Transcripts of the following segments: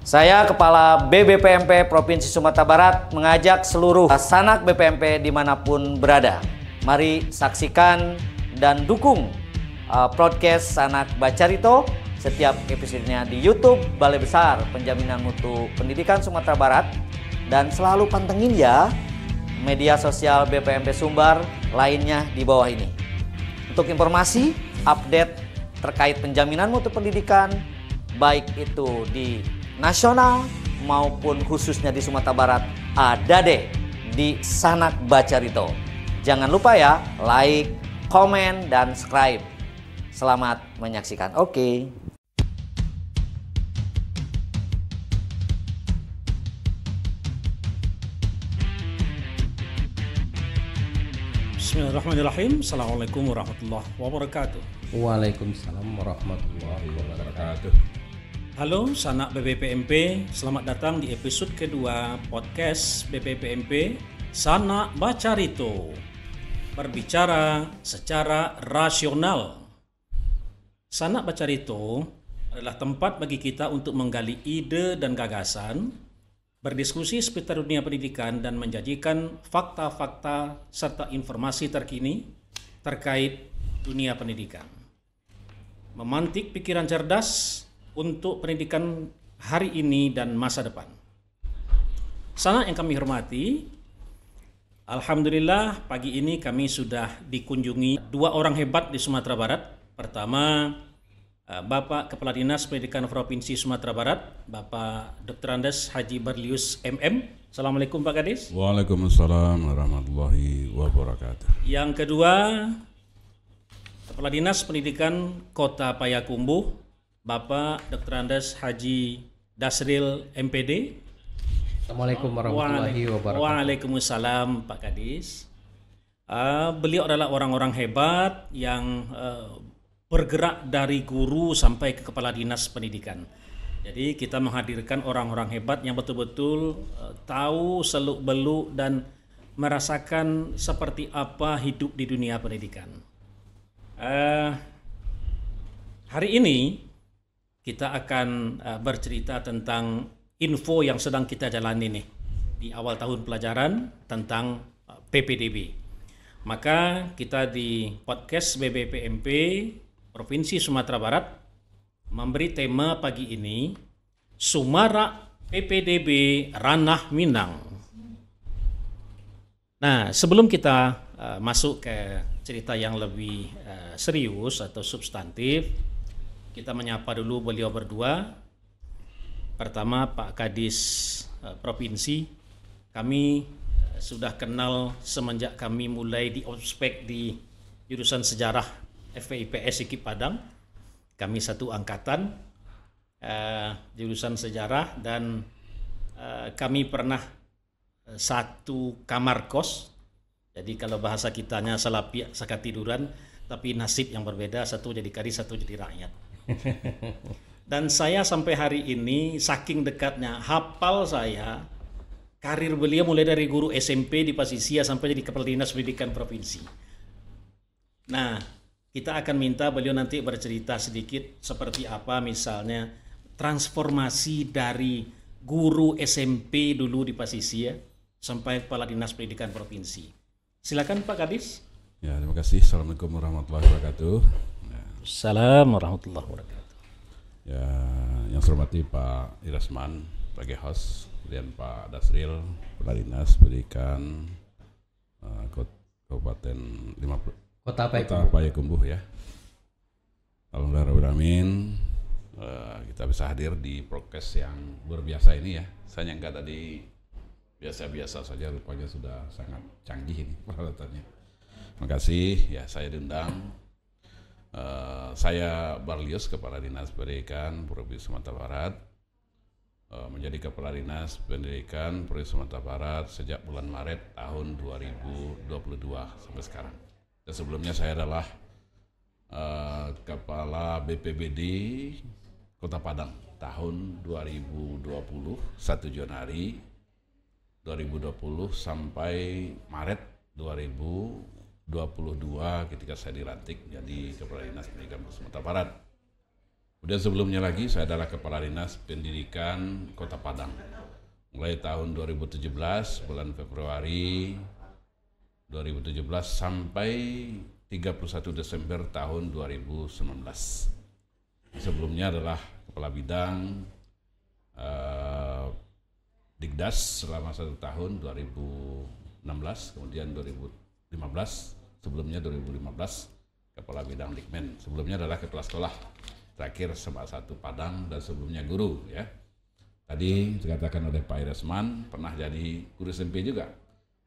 Saya Kepala BBPMP Provinsi Sumatera Barat mengajak seluruh sanak BPMP dimanapun berada. Mari saksikan dan dukung podcast Sanak Bacarito setiap episodenya di YouTube Balai Besar Penjaminan Mutu Pendidikan Sumatera Barat. Dan selalu pantengin ya media sosial BPMP Sumbar lainnya di bawah ini. Untuk informasi, update terkait penjaminan mutu pendidikan, baik itu di nasional maupun khususnya di Sumatera Barat, ada deh di Sanak Bacarito. Jangan lupa ya, like, komen, dan subscribe. Selamat menyaksikan. Oke. Bismillahirrahmanirrahim. Assalamualaikum warahmatullahi wabarakatuh. Waalaikumsalam warahmatullahi wabarakatuh. Halo sanak BBPMP, selamat datang di episode kedua podcast BBPMP Sanak Bacarito. Berbicara secara rasional. Sanak Bacarito adalah tempat bagi kita untuk menggali ide dan gagasan, berdiskusi seputar dunia pendidikan dan menjanjikan fakta-fakta serta informasi terkini terkait dunia pendidikan. Memantik pikiran cerdas untuk pendidikan hari ini dan masa depan. Sanak yang kami hormati, alhamdulillah pagi ini kami sudah dikunjungi dua orang hebat di Sumatera Barat. Pertama, Bapak Kepala Dinas Pendidikan Provinsi Sumatera Barat, Bapak Dr. Andes Haji Berlius MM. Assalamualaikum Pak Kadis. Waalaikumsalam warahmatullahi wabarakatuh. Yang kedua, Kepala Dinas Pendidikan Kota Payakumbuh, Bapak Dr. Andes Haji Dasril MPD. Assalamualaikum warahmatullahi wabarakatuh. Waalaikumsalam Pak Kadis. Beliau adalah orang-orang hebat yang bergerak dari guru sampai ke kepala dinas pendidikan. Jadi kita menghadirkan orang-orang hebat yang betul-betul tahu seluk-beluk dan merasakan seperti apa hidup di dunia pendidikan. Hari ini kita akan bercerita tentang info yang sedang kita jalani nih di awal tahun pelajaran tentang PPDB. Maka kita di podcast BBPMP Provinsi Sumatera Barat memberi tema pagi ini Sumarak PPDB Ranah Minang. Nah, sebelum kita masuk ke cerita yang lebih serius atau substantif, kita menyapa dulu beliau berdua. Pertama Pak Kadis Provinsi, kami sudah kenal semenjak kami mulai di ospek di jurusan sejarah FPIPS IKIP Padang. Kami satu angkatan jurusan sejarah dan kami pernah satu kamar kos. Jadi kalau bahasa kitanya salapiak sakatiduran, tapi nasib yang berbeda, satu jadi kadis, satu jadi rakyat. Dan saya sampai hari ini saking dekatnya hafal saya karir beliau mulai dari guru SMP di Pasisia sampai jadi kepala dinas pendidikan provinsi. Nah, kita akan minta beliau nanti bercerita sedikit seperti apa misalnya transformasi dari guru SMP dulu di Pasisia sampai kepala dinas pendidikan provinsi. Silakan Pak Kadis. Ya, terima kasih. Assalamualaikum warahmatullahi wabarakatuh. Assalamualaikum warahmatullahi wabarakatuh. Ya, yang saya hormati Pak Irasman sebagai host, kemudian Pak Dasril, Kepala Dinas Pendidikan Kabupaten Kota Payakumbuh ya. Alhamdulillahirrahmanirrahim, kita bisa hadir di podcast yang luar biasa ini ya. Saya nyangka tadi biasa-biasa saja, rupanya sudah sangat canggih ini peralatannya. Terima kasih ya, saya diundang. Saya Berlius, Kepala Dinas Pendidikan Provinsi Sumatera Barat, menjadi Kepala Dinas Pendidikan Provinsi Sumatera Barat sejak bulan Maret tahun 2022 sampai sekarang. Dan sebelumnya saya adalah Kepala BPBD Kota Padang tahun 2020, 1 Januari 2020 sampai Maret 2022 ketika saya dilantik jadi Kepala Dinas Pendidikan Sumatera Barat. Kemudian sebelumnya lagi saya adalah Kepala Dinas Pendidikan Kota Padang. Mulai tahun 2017 bulan Februari 2017 sampai 31 Desember tahun 2019. Sebelumnya adalah Kepala Bidang Digdas selama 1 tahun 2016, kemudian 2015, sebelumnya 2015 Kepala Bidang Dikmen. Sebelumnya adalah Kepala Sekolah, terakhir SMA 1 Padang, dan sebelumnya guru ya. Tadi dikatakan oleh Pak Iresman pernah jadi guru SMP juga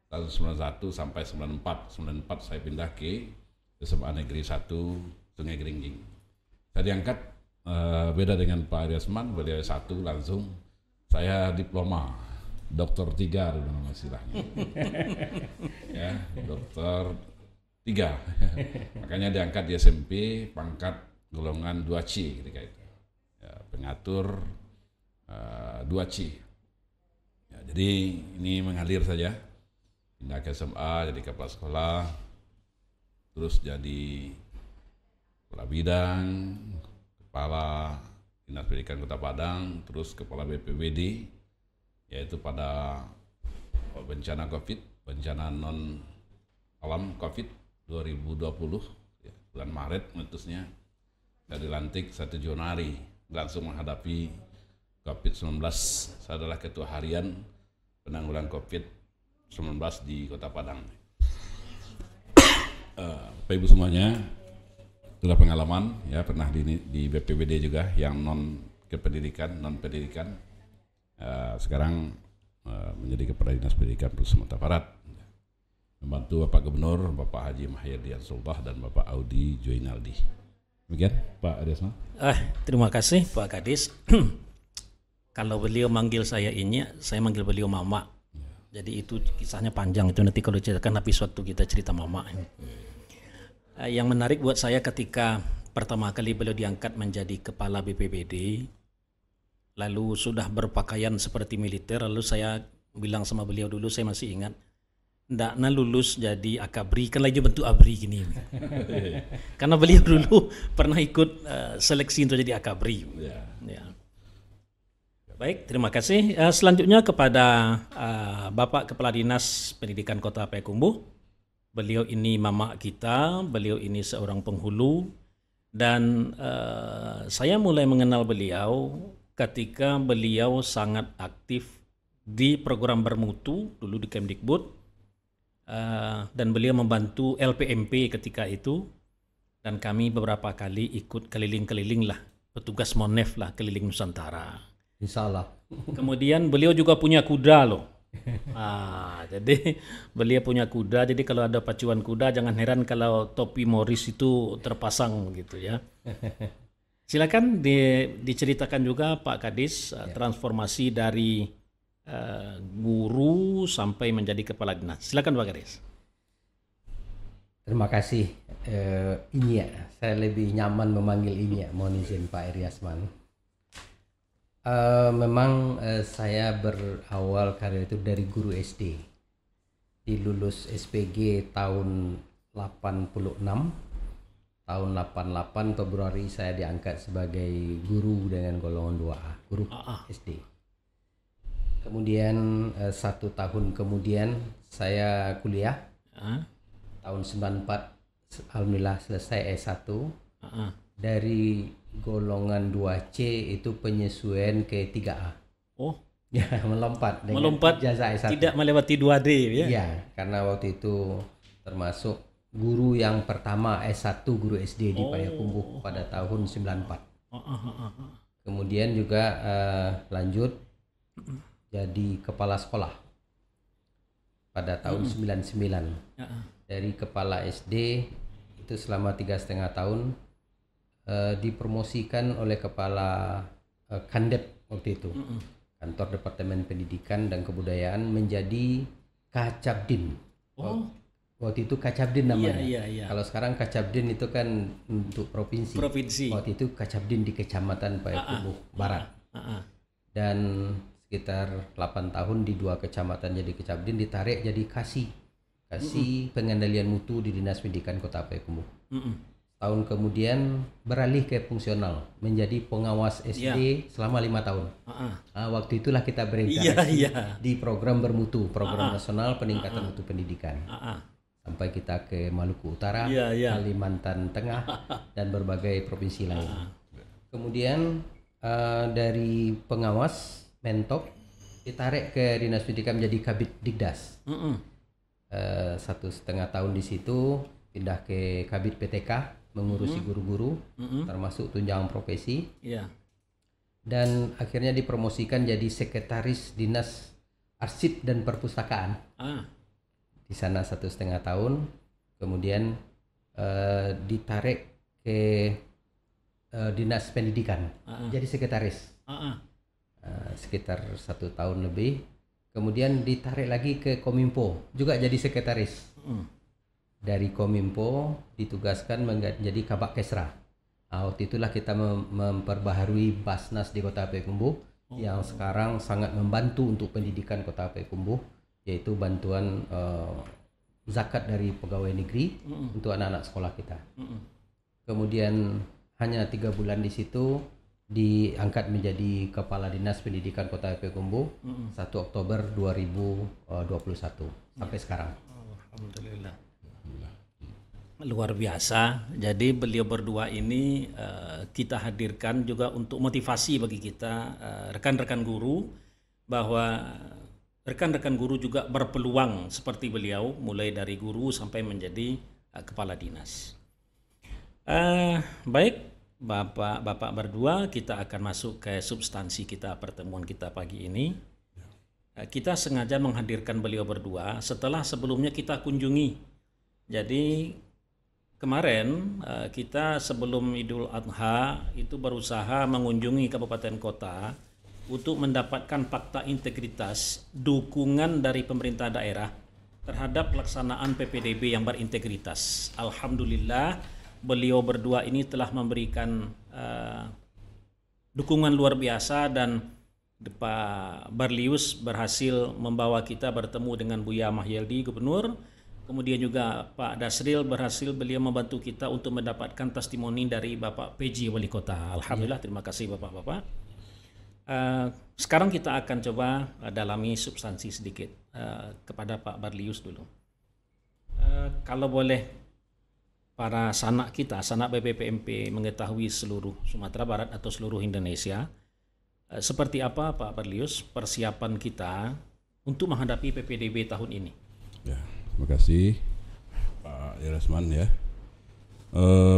tahun 91 sampai 94 saya pindah ke SMA Negeri 1 Sungai Geringging. Saya diangkat beda dengan Pak Iresman, beliau S1 langsung, saya diploma dokter 3 nama istilahnya. Ya, dokter 3. Makanya diangkat di SMP pangkat golongan 2C ketika itu. Ya, pengatur 2C. Ya, jadi ini mengalir saja. Pindah ke SMA, jadi kepala sekolah, terus jadi kepala bidang, kepala Dinas Pendidikan Kota Padang, terus kepala BPBD, yaitu pada bencana COVID, bencana non alam COVID 2020, ya, bulan Maret memutusnya. Saya dilantik 1 Januari, langsung menghadapi COVID-19. Saya adalah Ketua Harian Penanggulangan COVID-19 di Kota Padang. Bapak Ibu semuanya, sudah pengalaman ya, pernah di BPBD juga yang non pendidikan. Sekarang menjadi Kepala Dinas Pendidikan Provinsi Sumatera Barat, membantu Bapak Gubernur, Bapak Haji Mahyardian Sulbah dan Bapak Audi Joinaldi. Demikian Pak Adesma. Terima kasih Pak Kadis. Kalau beliau manggil saya ini, saya manggil beliau Mama. Jadi itu kisahnya panjang, itu nanti kalau ceritakan habis waktu kita cerita Mama. Yang menarik buat saya ketika pertama kali beliau diangkat menjadi Kepala BPBD, lalu sudah berpakaian seperti militer, lalu saya bilang sama beliau dulu, saya masih ingat, ndakna lulus jadi akabri, kan lagi bentuk abri gini. Karena beliau dulu pernah ikut seleksi untuk jadi akabri. Ya. Baik, terima kasih. Selanjutnya kepada Bapak Kepala Dinas Pendidikan Kota Payakumbuh. Beliau ini mama kita, beliau ini seorang penghulu, dan saya mulai mengenal beliau ketika beliau sangat aktif di program bermutu dulu di Kemdikbud, dan beliau membantu LPMP ketika itu, dan kami beberapa kali ikut keliling-keliling lah, petugas Monef lah keliling Nusantara. Insya Allah. Kemudian beliau juga punya kuda loh. Jadi beliau punya kuda, jadi kalau ada pacuan kuda jangan heran kalau topi Morris itu terpasang gitu ya. Silakan diceritakan juga Pak Kadis transformasi dari guru sampai menjadi kepala dinas. Silakan Pak Kadis. Terima kasih. Ini ya, saya lebih nyaman memanggil ini ya, mohon izin Pak Iryasman. Memang saya berawal karir itu dari guru SD. Dilulus SPG tahun 86. Tahun 88 Februari saya diangkat sebagai guru dengan golongan 2A, guru SD. Kemudian 1 tahun kemudian saya kuliah. Tahun 94 alhamdulillah selesai S1. Dari golongan 2C itu penyesuaian ke 3A. Oh. Ya, melompat jasa S1. Tidak melewati 2D ya. Iya, karena waktu itu termasuk guru yang pertama S1 guru SD di Payakumbuh pada tahun 94. Kemudian juga lanjut jadi kepala sekolah pada tahun 99. Dari kepala SD itu selama 3,5 tahun dipromosikan oleh kepala Kandep waktu itu, Kantor Departemen Pendidikan dan Kebudayaan, menjadi Kacabdin. Waktu itu Kacabdin namanya. Iya. Kalau sekarang Kacabdin itu kan untuk provinsi. Waktu itu Kacabdin di Kecamatan Payakumbuh Barat. Dan sekitar 8 tahun di 2 kecamatan jadi Kacabdin, ditarik jadi Kasih Pengendalian Mutu di Dinas Pendidikan Kota Payakumbuh. tahun kemudian beralih ke fungsional menjadi pengawas SD selama 5 tahun. Waktu itulah kita berinteraksi di program bermutu, program nasional peningkatan mutu pendidikan. Sampai kita ke Maluku Utara, Kalimantan Tengah, dan berbagai provinsi lain. Kemudian dari pengawas mentok ditarik ke Dinas Pendidikan menjadi Kabid Dikdas. 1,5 tahun di situ, pindah ke Kabid PTK mengurusi guru-guru, termasuk tunjangan profesi. Dan akhirnya dipromosikan jadi Sekretaris Dinas Arsip dan Perpustakaan. Di sana 1,5 tahun, kemudian ditarik ke Dinas Pendidikan, jadi sekretaris. Sekitar 1 tahun lebih, kemudian ditarik lagi ke Kominfo, juga jadi sekretaris. Dari Kominfo ditugaskan menjadi Kabak Kesra. Waktu itulah kita memperbaharui Basnas di Kota Payakumbuh, yang sekarang sangat membantu untuk pendidikan Kota Payakumbuh, yaitu bantuan zakat dari pegawai negeri untuk anak-anak sekolah kita. Kemudian hanya 3 bulan di situ diangkat menjadi Kepala Dinas Pendidikan Kota Payakumbuh 1 Oktober 2021 sampai sekarang. Alhamdulillah. Luar biasa. Jadi beliau berdua ini kita hadirkan juga untuk motivasi bagi kita rekan-rekan guru, bahwa rekan-rekan guru juga berpeluang seperti beliau, mulai dari guru sampai menjadi kepala dinas. Baik, Bapak berdua, kita akan masuk ke substansi kita, pertemuan kita pagi ini. Kita sengaja menghadirkan beliau berdua setelah sebelumnya kita kunjungi. Jadi kemarin kita sebelum Idul Adha itu berusaha mengunjungi kabupaten kota untuk mendapatkan fakta integritas dukungan dari pemerintah daerah terhadap pelaksanaan PPDB yang berintegritas. Alhamdulillah, beliau berdua ini telah memberikan dukungan luar biasa, dan Pak Barlius berhasil membawa kita bertemu dengan Buya Mahyeldi, Gubernur. Kemudian juga Pak Dasril berhasil beliau membantu kita untuk mendapatkan testimoni dari Bapak PJ Wali Kota. Alhamdulillah, terima kasih Bapak-Bapak. Sekarang kita akan coba dalami substansi sedikit kepada Pak Barlius dulu. Kalau boleh para sanak kita, sanak BPPMP mengetahui seluruh Sumatera Barat atau seluruh Indonesia, seperti apa Pak Barlius persiapan kita untuk menghadapi PPDB tahun ini? Ya, terima kasih Pak Irasman ya.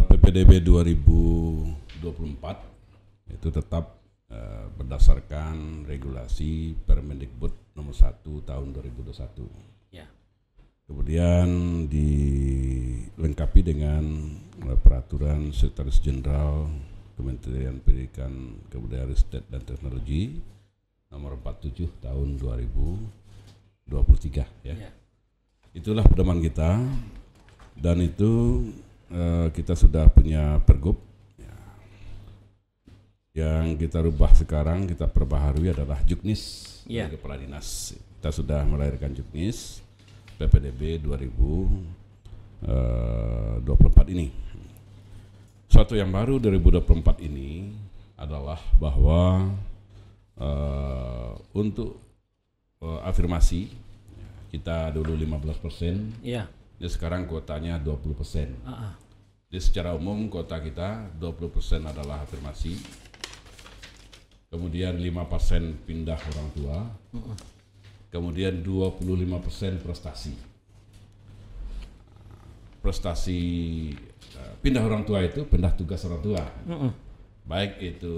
PPDB 2024 itu tetap berdasarkan regulasi Permendikbud nomor 1 tahun 2021. Ya. Kemudian dilengkapi dengan peraturan Sekretaris Jenderal Kementerian Pendidikan, Kebudayaan, Riset dan Teknologi nomor 47 tahun 2023 ya. Itulah pedoman kita, dan itu kita sudah punya pergub ya. Yang kita rubah sekarang, kita perbaharui adalah Juknis sebagai kepala dinas. Kita sudah melahirkan Juknis PPDB 2024 ini. Suatu yang baru 2024 ini adalah bahwa untuk afirmasi kita dulu 15%, ya sekarang kuotanya 20%. Jadi secara umum kuota kita 20% adalah afirmasi, kemudian 5% pindah orang tua, kemudian 25% prestasi. Prestasi pindah orang tua itu pindah tugas orang tua, baik itu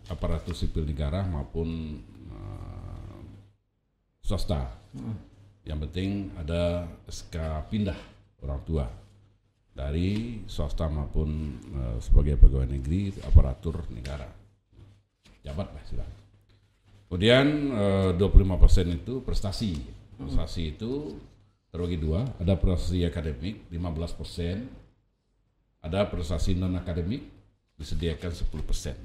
aparatur sipil negara maupun swasta. Yang penting ada SK pindah orang tua dari swasta maupun sebagai pegawai negeri, aparatur negara, jabat lah silakan. Kemudian 25% itu prestasi. Prestasi itu terbagi dua, ada prestasi akademik 15%, ada prestasi non akademik disediakan 10%.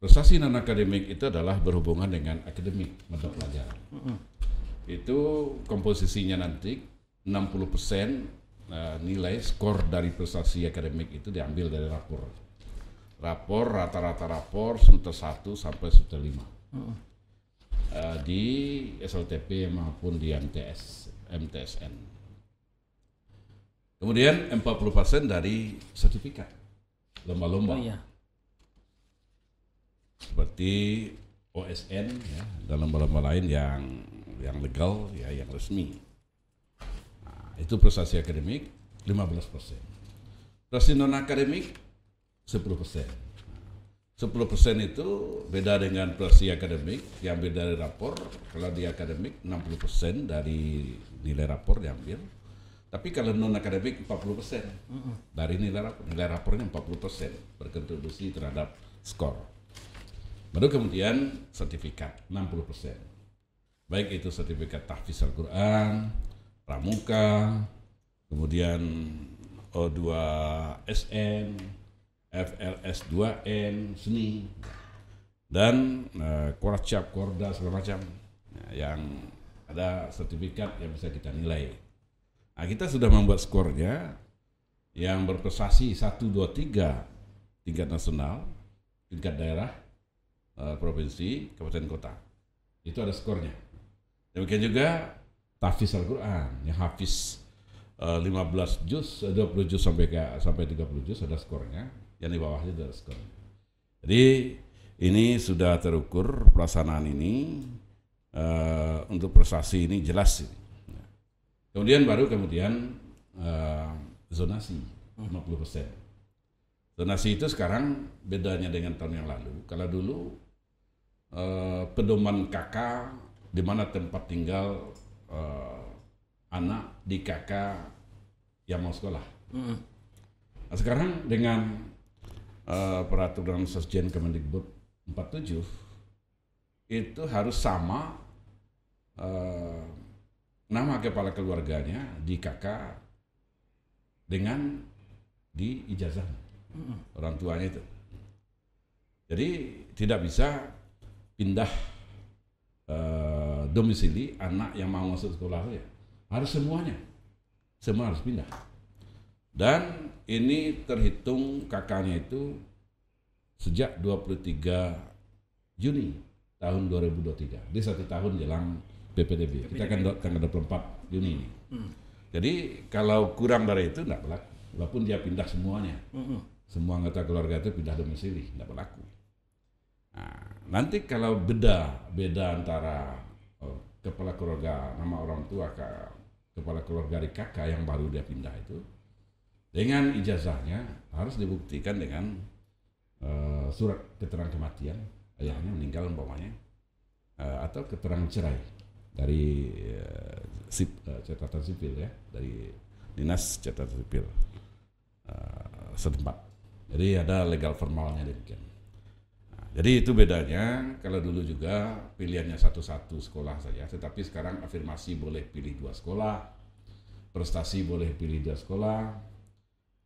Prestasi non akademik itu adalah berhubungan dengan akademik, mata pelajaran. Itu komposisinya nanti 60% nilai skor dari prestasi akademik itu diambil dari rapor. Rapor rata-rata rapor semester 1 sampai semester 5. Di SLTP maupun di MTSN. Kemudian 40% dari sertifikat lomba-lomba. Seperti OSN ya, dan lomba-lomba lain yang legal ya, yang resmi. Nah, itu prestasi akademik 15%. Prestasi non akademik 10%. 10% itu beda dengan prestasi akademik diambil dari rapor. Kalau di akademik 60% dari nilai rapor diambil. Tapi kalau non akademik 40% dari nilai rapornya 40% berkontribusi terhadap skor. Baru kemudian sertifikat 60%. Baik itu sertifikat tahfiz Al-Quran, pramuka, kemudian O2SN, FLS 2N, seni, dan Korcap, Korda, segala macam yang ada sertifikat yang bisa kita nilai. Nah, kita sudah membuat skornya yang berprestasi 1, 2, 3 tingkat nasional, tingkat daerah, provinsi, kabupaten kota. Itu ada skornya. Demikian juga tahfiz Al-Quran yang hafiz 15 juz, 20 juz sampai 30 juz ada skornya. Yang di bawahnya ada skornya. Jadi ini sudah terukur pelaksanaan ini untuk prestasi ini jelas. Kemudian zonasi 50%. Zonasi itu sekarang bedanya dengan tahun yang lalu. Kalau dulu pedoman KK di mana tempat tinggal anak di KK yang mau sekolah. Nah, sekarang dengan peraturan Sesjen Kemendikbud 47 itu harus sama nama kepala keluarganya di KK dengan di ijazah orang tuanya itu. Jadi tidak bisa pindah domisili anak yang mau masuk sekolah ya. Harus semuanya. Semua harus pindah. Dan ini terhitung kakaknya itu sejak 23 Juni tahun 2023. Di 1 tahun jelang PPDB. Kita akan tanggal 24 Juni ini. Jadi kalau kurang dari itu tidak berlaku. Walaupun dia pindah semuanya. Semua anggota keluarga itu pindah domisili, tidak berlaku. Nah, nanti kalau beda antara kepala keluarga, nama orang tua ke kepala keluarga di kakak yang baru dia pindah itu, dengan ijazahnya harus dibuktikan dengan surat keterangan kematian, ayahnya meninggal umpamanya, atau keterangan cerai dari catatan sipil ya, dari dinas catatan sipil setempat. Jadi ada legal formalnya demikian. Nah, jadi itu bedanya. Kalau dulu juga pilihannya satu-satu sekolah saja, tetapi sekarang afirmasi boleh pilih 2 sekolah, prestasi boleh pilih 2 sekolah,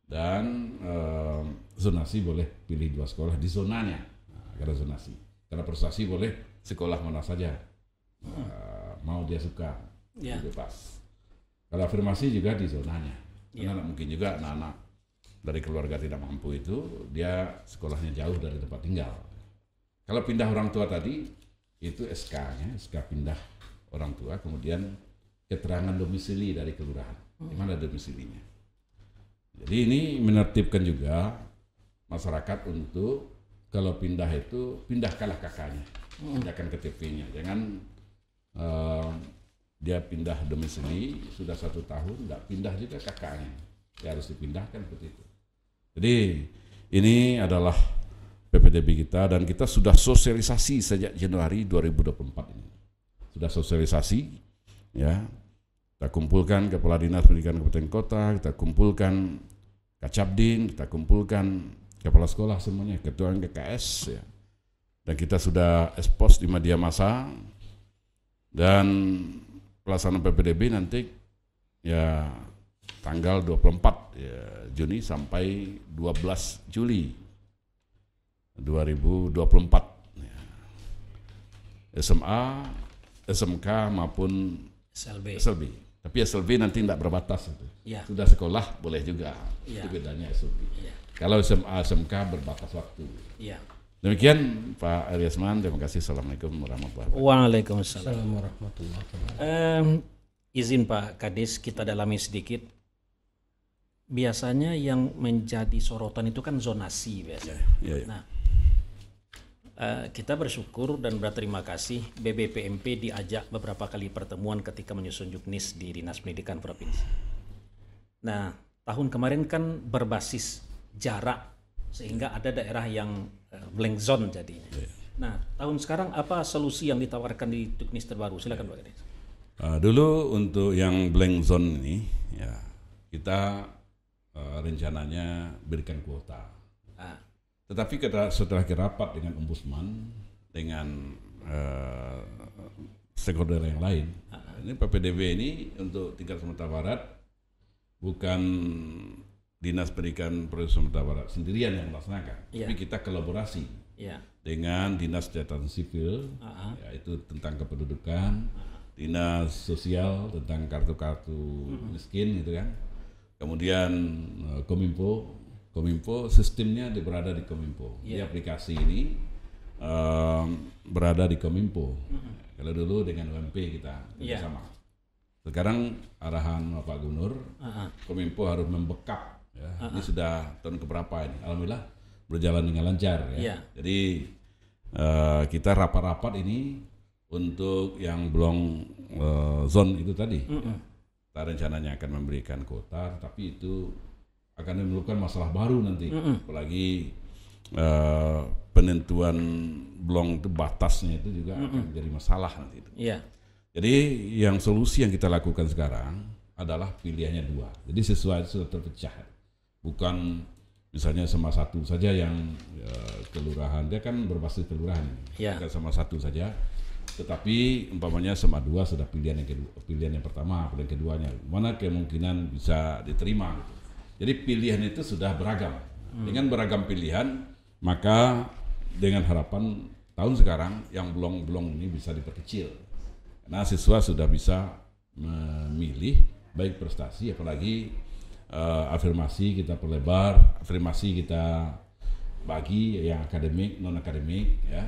dan zonasi boleh pilih 2 sekolah di zonanya. Nah, karena zonasi, karena prestasi boleh sekolah mana saja, mau dia suka, bebas. Kalau afirmasi juga di zonanya, karena mungkin juga anak-anak dari keluarga tidak mampu itu dia sekolahnya jauh dari tempat tinggal. Kalau pindah orang tua tadi itu SK-nya, SK pindah orang tua, kemudian keterangan domisili dari kelurahan, di mana domisilinya. Jadi ini menertibkan juga masyarakat untuk kalau pindah itu pindahkanlah kakaknya, pindahkan KTP-nya, jangan dia pindah domisili sudah 1 tahun nggak pindah juga kakaknya, ya harus dipindahkan seperti itu. Jadi ini adalah PPDB kita dan kita sudah sosialisasi sejak Januari 2024 ini. Sudah sosialisasi ya. Kita kumpulkan Kepala Dinas Pendidikan Kabupaten Kota, kita kumpulkan Kacabdin, kita kumpulkan kepala sekolah semuanya, ketua GKS ya. Dan kita sudah expose di media massa dan pelaksanaan PPDB nanti ya tanggal 24 ya, Juni sampai 12 Juli 2024 ya. SMA, SMK maupun SLB. Tapi SLB nanti tidak berbatas itu. Ya. Sudah sekolah boleh juga. Ya. Itu bedanya SLB. Ya. Kalau SMA, SMK berbatas waktu. Ya. Demikian Pak Aryasman, terima kasih. Assalamualaikum warahmatullahi wabarakatuh. Waalaikumsalam. Assalamualaikum warahmatullahi wabarakatuh. Izin Pak Kadis, kita dalami sedikit. Biasanya yang menjadi sorotan itu kan zonasi biasanya. Ya. Nah, kita bersyukur dan berterima kasih BBPMP diajak beberapa kali pertemuan ketika menyusun Juknis di Dinas Pendidikan Provinsi. Nah, tahun kemarin kan berbasis jarak sehingga ada daerah yang blank zone jadinya. Nah, tahun sekarang apa solusi yang ditawarkan di Juknis terbaru? Silakan Pak Kadis. Dulu untuk yang blank zone ini, ya kita rencananya berikan kuota. Tetapi setelah rapat dengan Ombudsman, dengan stakeholder yang lain, ini PPDB ini untuk tingkat Sumatera Barat bukan Dinas Pendidikan Provinsi Sumatera Barat sendirian yang melaksanakan, tapi kita kolaborasi dengan Dinas Catatan Sipil, yaitu tentang kependudukan, Dinas Sosial tentang kartu-kartu miskin, gitu kan. Kemudian Kominfo sistemnya berada di Kominfo. Di aplikasi ini berada di Kominfo. Kalau dulu dengan UMP kita bersama. Sekarang arahan Pak Gubernur, Kominfo harus membekap. Ya. Ini sudah tahun keberapa ini? Alhamdulillah berjalan dengan lancar. Ya. Jadi kita rapat-rapat ini untuk yang belum zone itu tadi. Kita rencananya akan memberikan kuota, tapi itu akan menimbulkan masalah baru nanti, apalagi penentuan blong itu batasnya itu juga akan menjadi masalah nanti itu. Jadi yang solusi yang kita lakukan sekarang adalah pilihannya dua. Jadi sesuai sudah terpecah, bukan misalnya sama satu saja yang kelurahan, dia kan berbasis kelurahan, bukan sama satu saja. Tetapi umpamanya sama dua sudah pilihan yang kedua, pilihan yang pertama, pilihan keduanya, mana kemungkinan bisa diterima. Jadi pilihan itu sudah beragam. Dengan beragam pilihan, maka dengan harapan tahun sekarang yang belum ini bisa diperkecil. Karena siswa sudah bisa memilih baik prestasi, apalagi afirmasi kita perlebar, afirmasi kita bagi yang akademik, non akademik, ya.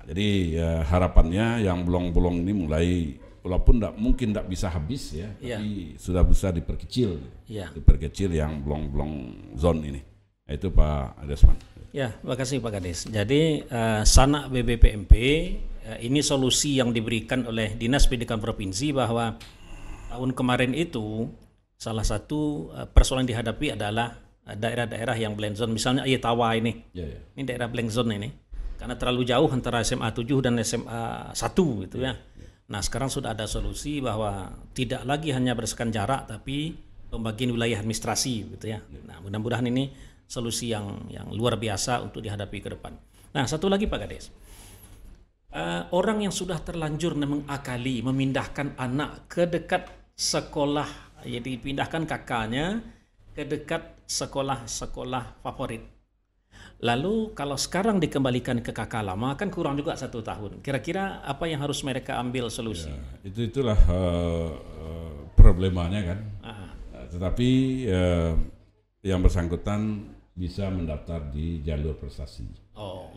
Jadi harapannya yang bolong-bolong ini mulai, walaupun mungkin tidak bisa habis ya, tapi sudah bisa diperkecil, diperkecil yang bolong-bolong zone ini. Itu Pak Aryasman. Ya, terima kasih Pak Kadis. Jadi Sanak BBPMP ini solusi yang diberikan oleh Dinas Pendidikan Provinsi bahwa tahun kemarin itu salah satu persoalan yang dihadapi adalah daerah-daerah yang blank zone. Misalnya Ayetawa ini, ini daerah blank zone ini. Karena terlalu jauh antara SMA 7 dan SMA 1 gitu ya. Nah, sekarang sudah ada solusi bahwa tidak lagi hanya berdasarkan jarak tapi pembagian wilayah administrasi gitu ya. Nah, mudah-mudahan ini solusi yang luar biasa untuk dihadapi ke depan. Nah, satu lagi Pak Kadis. Orang yang sudah terlanjur mengakali memindahkan anak ke dekat sekolah, jadi dipindahkan kakaknya ke dekat sekolah-sekolah favorit. Lalu kalau sekarang dikembalikan ke kakak lama kan kurang juga 1 tahun. Kira-kira apa yang harus mereka ambil solusi? Ya, itulah problemanya kan. Tetapi yang bersangkutan bisa mendaftar di jalur prestasi.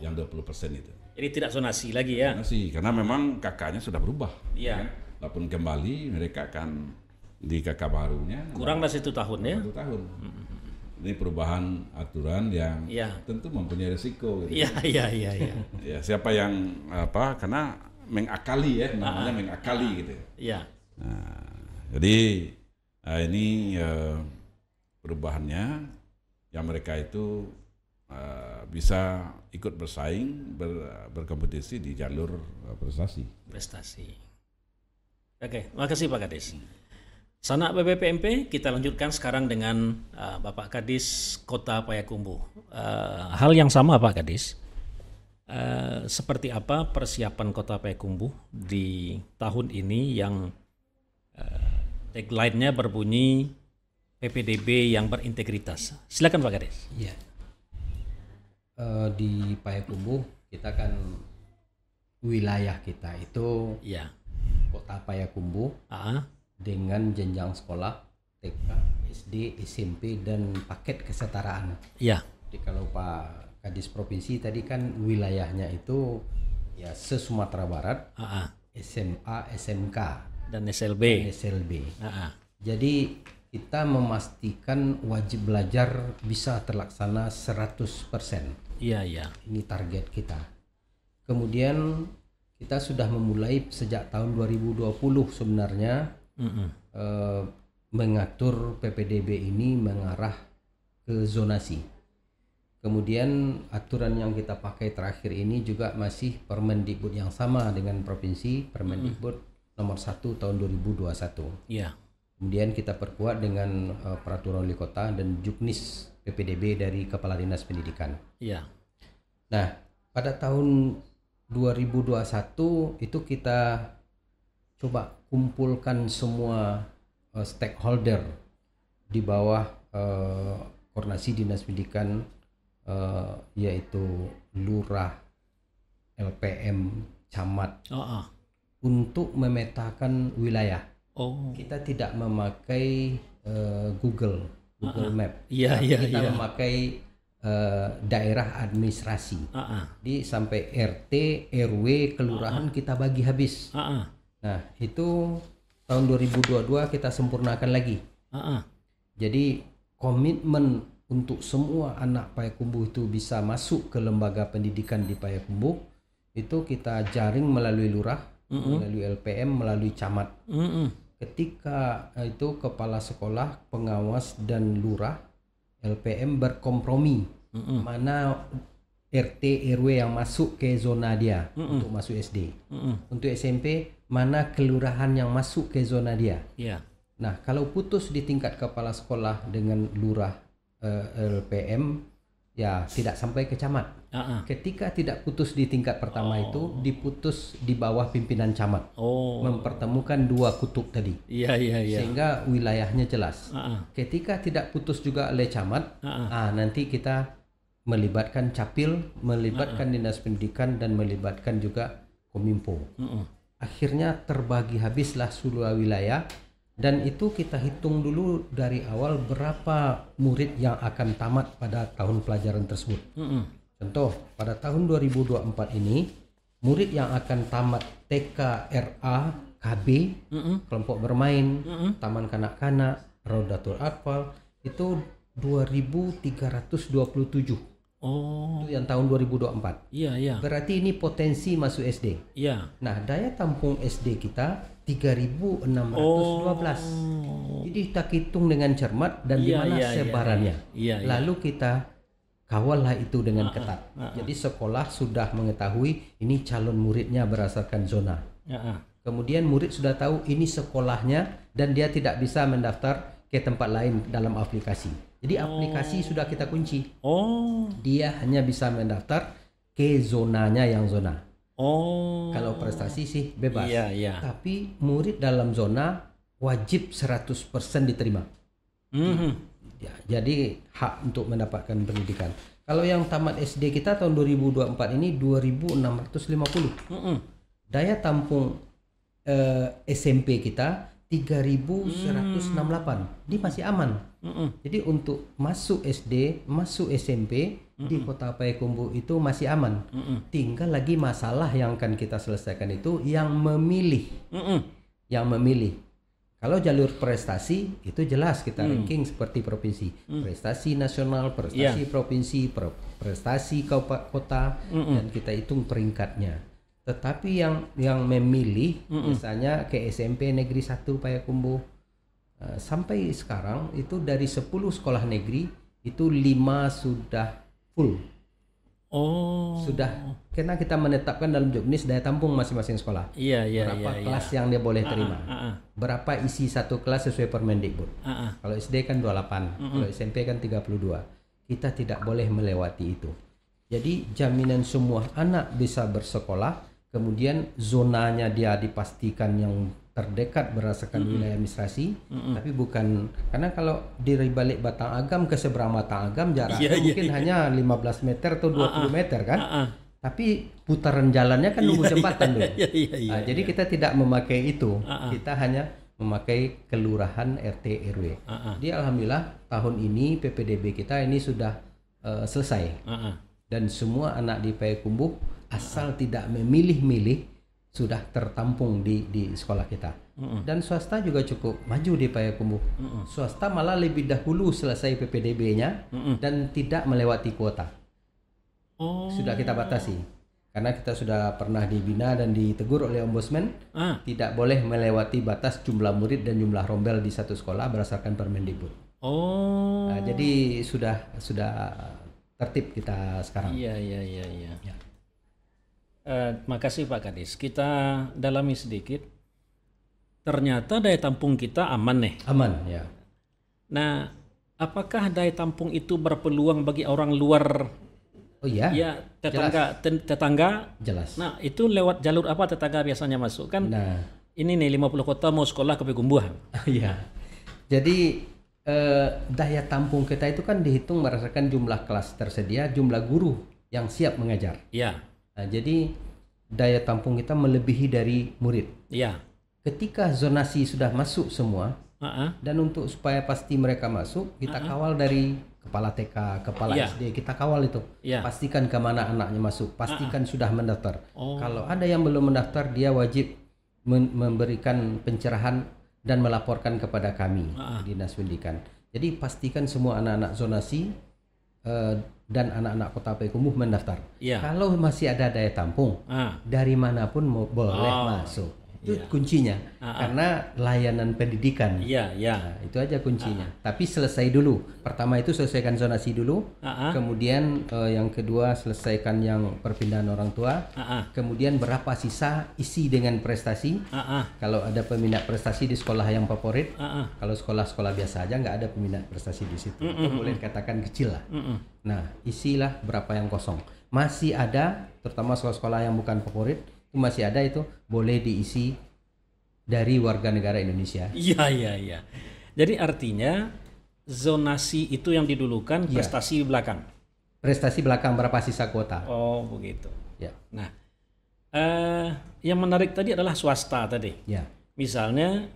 Yang 20% itu. Jadi tidak zonasi lagi ya? Zonasi, karena memang kakaknya sudah berubah. Iya. Kan? Walaupun kembali mereka akan di kakak barunya. Kurang dari 1 tahun ya? 1 tahun. Ini perubahan aturan yang tentu mempunyai resiko. Gitu. Iya. Ya, siapa yang karena mengakali ya, namanya mengakali gitu. Iya. Nah, jadi ini perubahannya yang mereka itu bisa ikut bersaing, berkompetisi di jalur prestasi. Oke, makasih Pak Kadis. Sanak BBPMP, kita lanjutkan sekarang dengan Bapak Kadis Kota Payakumbuh. Hal yang sama Pak Kadis, seperti apa persiapan Kota Payakumbuh di tahun ini yang tagline-nya berbunyi PPDB yang berintegritas. Silakan Pak Kadis. Iya. Di Payakumbuh kita kan wilayah kita itu Kota Payakumbuh. dengan jenjang sekolah TK, SD, SMP dan paket kesetaraan. Iya. Jadi kalau Pak Kadis Provinsi tadi kan wilayahnya itu ya se-Sumatera Barat, SMA, SMK Dan SLB. Jadi kita memastikan wajib belajar bisa terlaksana 100%. Iya. Ini target kita. Kemudian kita sudah memulai sejak tahun 2020 sebenarnya mengatur PPDB ini mengarah ke zonasi. Kemudian aturan yang kita pakai terakhir ini juga masih Permendikbud yang sama dengan provinsi, Permendikbud nomor 1 tahun 2021. Iya. Kemudian kita perkuat dengan peraturan wali kota dan Juknis PPDB dari Kepala Dinas Pendidikan. Iya. Nah, pada tahun 2021 itu kita coba kumpulkan semua stakeholder di bawah koordinasi Dinas Pendidikan, yaitu lurah, LPM, camat, untuk memetakan wilayah. Kita tidak memakai Google Map. Kita memakai daerah administrasi. Jadi sampai RT, RW, kelurahan kita bagi habis. Nah, itu tahun 2022 kita sempurnakan lagi. Jadi komitmen untuk semua anak Payakumbuh itu bisa masuk ke lembaga pendidikan di Payakumbuh itu kita jaring melalui lurah, melalui LPM, melalui camat. Ketika itu kepala sekolah, pengawas dan lurah LPM berkompromi mana RT RW yang masuk ke zona dia untuk masuk SD. Untuk SMP mana kelurahan yang masuk ke zona dia. Nah, kalau putus di tingkat kepala sekolah dengan lurah LPM ya tidak sampai ke camat. Ketika tidak putus di tingkat pertama itu diputus di bawah pimpinan camat. Mempertemukan dua kutub tadi. Sehingga wilayahnya jelas. Ketika tidak putus juga oleh camat, nanti kita melibatkan Capil, melibatkan Dinas Pendidikan dan melibatkan juga Kominfo. Akhirnya terbagi habislah seluruh wilayah. Dan itu kita hitung dulu dari awal berapa murid yang akan tamat pada tahun pelajaran tersebut. Contoh, pada tahun 2024 ini, murid yang akan tamat TK, RA, KB, kelompok bermain, taman kanak-kanak, Raudatul Atfal, itu 2.327. Itu yang tahun 2024. Berarti ini potensi masuk SD. Nah, daya tampung SD kita 3.612. Jadi kita hitung dengan cermat dan di mana sebarannya. Lalu kita kawallah itu dengan ketat. Jadi sekolah sudah mengetahui ini calon muridnya berdasarkan zona. Kemudian murid sudah tahu ini sekolahnya dan dia tidak bisa mendaftar ke tempat lain dalam aplikasi. Jadi aplikasi sudah kita kunci. Dia hanya bisa mendaftar ke zonanya yang zona. Kalau prestasi sih bebas. Tapi murid dalam zona wajib 100% diterima. Jadi hak untuk mendapatkan pendidikan. Kalau yang tamat SD kita tahun 2024 ini 2.650. Daya tampung SMP kita 3.168. Ini masih aman. Jadi untuk masuk SD, masuk SMP di Kota Payakumbuh itu masih aman. Tinggal lagi masalah yang akan kita selesaikan itu yang memilih. Yang memilih. Kalau jalur prestasi itu jelas kita ranking seperti provinsi. Prestasi nasional, prestasi provinsi, prestasi kota dan kita hitung peringkatnya. Tetapi yang memilih misalnya ke SMP Negeri 1 Payakumbuh sampai sekarang itu dari 10 sekolah negeri itu 5 sudah full. Sudah, karena kita menetapkan dalam Juknis daya tampung masing-masing sekolah. Berapa kelas yang dia boleh terima. Berapa isi satu kelas sesuai Permendikbud. Kalau SD kan 28, kalau SMP kan 32. Kita tidak boleh melewati itu. Jadi jaminan semua anak bisa bersekolah, kemudian zonanya dia dipastikan yang terdekat berdasarkan wilayah administrasi, tapi bukan karena kalau di balik Batang Agam ke seberang Batang Agam jaraknya mungkin hanya 15 meter atau 20 meter kan, tapi putaran jalannya kan nunggu jembatan dulu. Jadi kita tidak memakai itu, kita hanya memakai kelurahan RT RW. Jadi alhamdulillah tahun ini PPDB kita ini sudah selesai. Dan semua anak di Payakumbuh asal tidak memilih-milih sudah tertampung di sekolah kita. Dan swasta juga cukup maju di Payakumbuh. Swasta malah lebih dahulu selesai PPDB-nya dan tidak melewati kuota. Sudah kita batasi. Karena kita sudah pernah dibina dan ditegur oleh Ombudsman, tidak boleh melewati batas jumlah murid dan jumlah rombel di satu sekolah berdasarkan Permendikbud. Nah, jadi sudah tertib kita sekarang. Iya. Makasih Pak Kadis. Kita dalami sedikit. Ternyata daya tampung kita aman nih. Aman, ya. Nah, apakah daya tampung itu berpeluang bagi orang luar? Oh iya? Ya, tetangga. Jelas. Nah, itu lewat jalur apa tetangga biasanya masuk kan? Nah, ini nih 50 kota mau sekolah ke Payakumbuh. Iya. Jadi daya tampung kita itu kan dihitung berdasarkan jumlah kelas tersedia, jumlah guru yang siap mengajar. Iya. Nah, jadi daya tampung kita melebihi dari murid. Iya. Ketika zonasi sudah masuk semua, dan untuk supaya pasti mereka masuk, kita kawal dari kepala TK, kepala SD, kita kawal itu. Pastikan kemana anaknya masuk, pastikan sudah mendaftar. Kalau ada yang belum mendaftar, dia wajib memberikan pencerahan dan melaporkan kepada kami Dinas Pendidikan. Jadi pastikan semua anak-anak zonasi dan anak-anak Kota Payakumbuh mendaftar. Kalau masih ada daya tampung, dari manapun boleh masuk. Itu kuncinya, karena layanan pendidikan. Nah, itu aja kuncinya. Tapi selesai dulu. Pertama itu selesaikan zonasi dulu, kemudian yang kedua selesaikan yang perpindahan orang tua, kemudian berapa sisa isi dengan prestasi. Kalau ada peminat prestasi di sekolah yang favorit, kalau sekolah-sekolah biasa aja nggak ada peminat prestasi di situ, boleh katakan kecil lah. Nah, isilah berapa yang kosong. Masih ada, terutama sekolah-sekolah yang bukan favorit, itu masih ada, itu boleh diisi dari warga negara Indonesia. Iya. Jadi artinya zonasi itu yang didulukan, prestasi belakang. Prestasi belakang, berapa sisa kuota. Oh begitu. Ya. Nah, yang menarik tadi adalah swasta tadi. Ya. Misalnya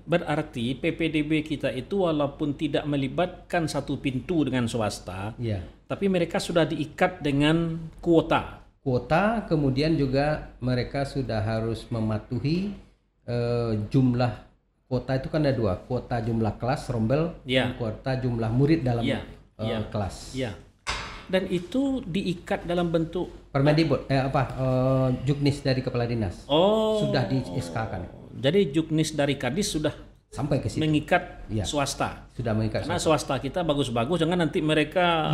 berarti PPDB kita itu walaupun tidak melibatkan satu pintu dengan swasta, tapi mereka sudah diikat dengan kuota. Kemudian juga mereka sudah harus mematuhi jumlah kuota. Itu kan ada dua, kuota jumlah kelas rombel dan kuota jumlah murid dalam kelas. Dan itu diikat dalam bentuk Permendikbud, Juknis dari Kepala Dinas. Sudah di SK-kan. Jadi Juknis dari Kadis sudah sampai ke situ. Mengikat swasta. Sudah mengikat. Karena swasta kita bagus-bagus, jangan nanti mereka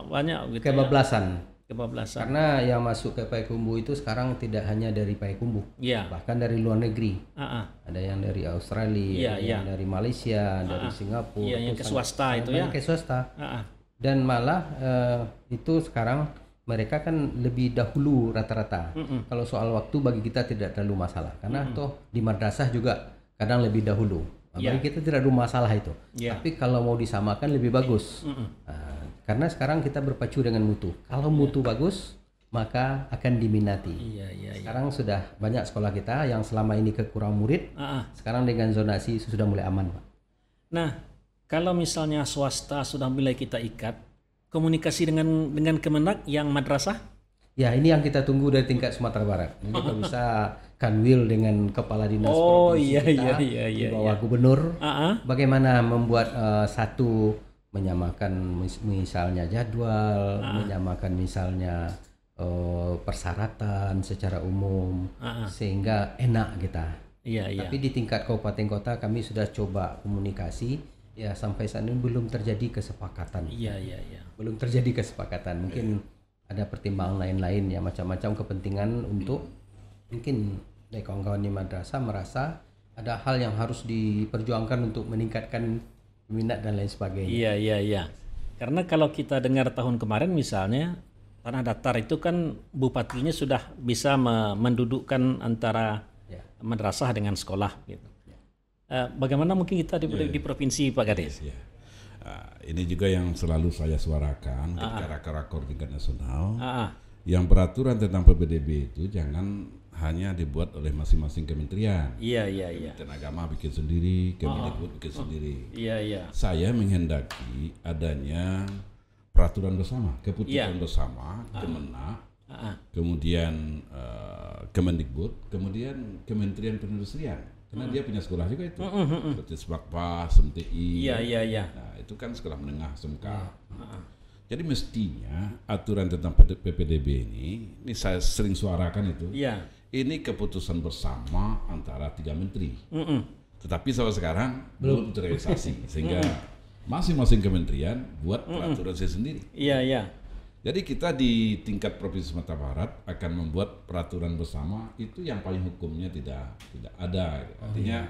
banyak gitu kebablasan. Karena yang masuk ke Payakumbuh itu sekarang tidak hanya dari Payakumbuh, bahkan dari luar negeri. Ada yang dari Australia, ada yang dari Malaysia, dari Singapura. Yang ke swasta itu ya. Ke swasta. Dan malah itu sekarang mereka kan lebih dahulu rata-rata. Kalau soal waktu bagi kita tidak terlalu masalah, karena toh di madrasah juga kadang lebih dahulu. Bagi kita tidak ada masalah itu. Tapi kalau mau disamakan lebih bagus. Karena sekarang kita berpacu dengan mutu. Kalau mutu bagus, maka akan diminati. Sekarang sudah banyak sekolah kita yang selama ini kekurang murid. Sekarang dengan zonasi sudah mulai aman, Pak. Nah, kalau misalnya swasta sudah mulai kita ikat, komunikasi dengan Kemenak yang madrasah? Ya, ini yang kita tunggu dari tingkat Sumatera Barat. Ini kalau bisa kanwil dengan kepala dinas provinsi kita di bawah gubernur. Bagaimana membuat satu menyamakan misalnya jadwal, menyamakan misalnya persyaratan secara umum, sehingga enak kita. Tapi di tingkat kabupaten kota kami sudah coba komunikasi, ya sampai saat ini belum terjadi kesepakatan. Belum terjadi kesepakatan. Mungkin ada pertimbangan lain-lain ya, macam-macam kepentingan untuk mungkin dari kawan-kawan di madrasah merasa ada hal yang harus diperjuangkan untuk meningkatkan minat dan lain sebagainya. Iya. Karena kalau kita dengar tahun kemarin misalnya Tanah Datar itu kan bupatinya sudah bisa mendudukkan antara madrasah dengan sekolah gitu. Bagaimana mungkin kita di provinsi Pak Kadis? Ini juga yang selalu saya suarakan ketika rakor-rakor tingkat nasional. Yang peraturan tentang PPDB itu jangan hanya dibuat oleh masing-masing kementerian. Iya. Kementerian Agama bikin sendiri, Kemendikbud bikin sendiri. Iya. Saya menghendaki adanya peraturan bersama, keputusan bersama, Kemenak, kemudian Kemendikbud, kemudian Kementerian Perindustrian. Karena dia punya sekolah juga itu, seperti Semakpa, SMTI. Iya. Nah, itu kan sekolah menengah, SMK. Jadi mestinya aturan tentang PPDB ini saya sering suarakan itu. Iya. Ini keputusan bersama antara 3 menteri. Tetapi sampai sekarang belum terrealisasi, sehingga masing-masing kementerian buat peraturan sendiri. Iya. Jadi kita di tingkat Provinsi Sumatera Barat akan membuat peraturan bersama itu yang paling hukumnya tidak ada. Artinya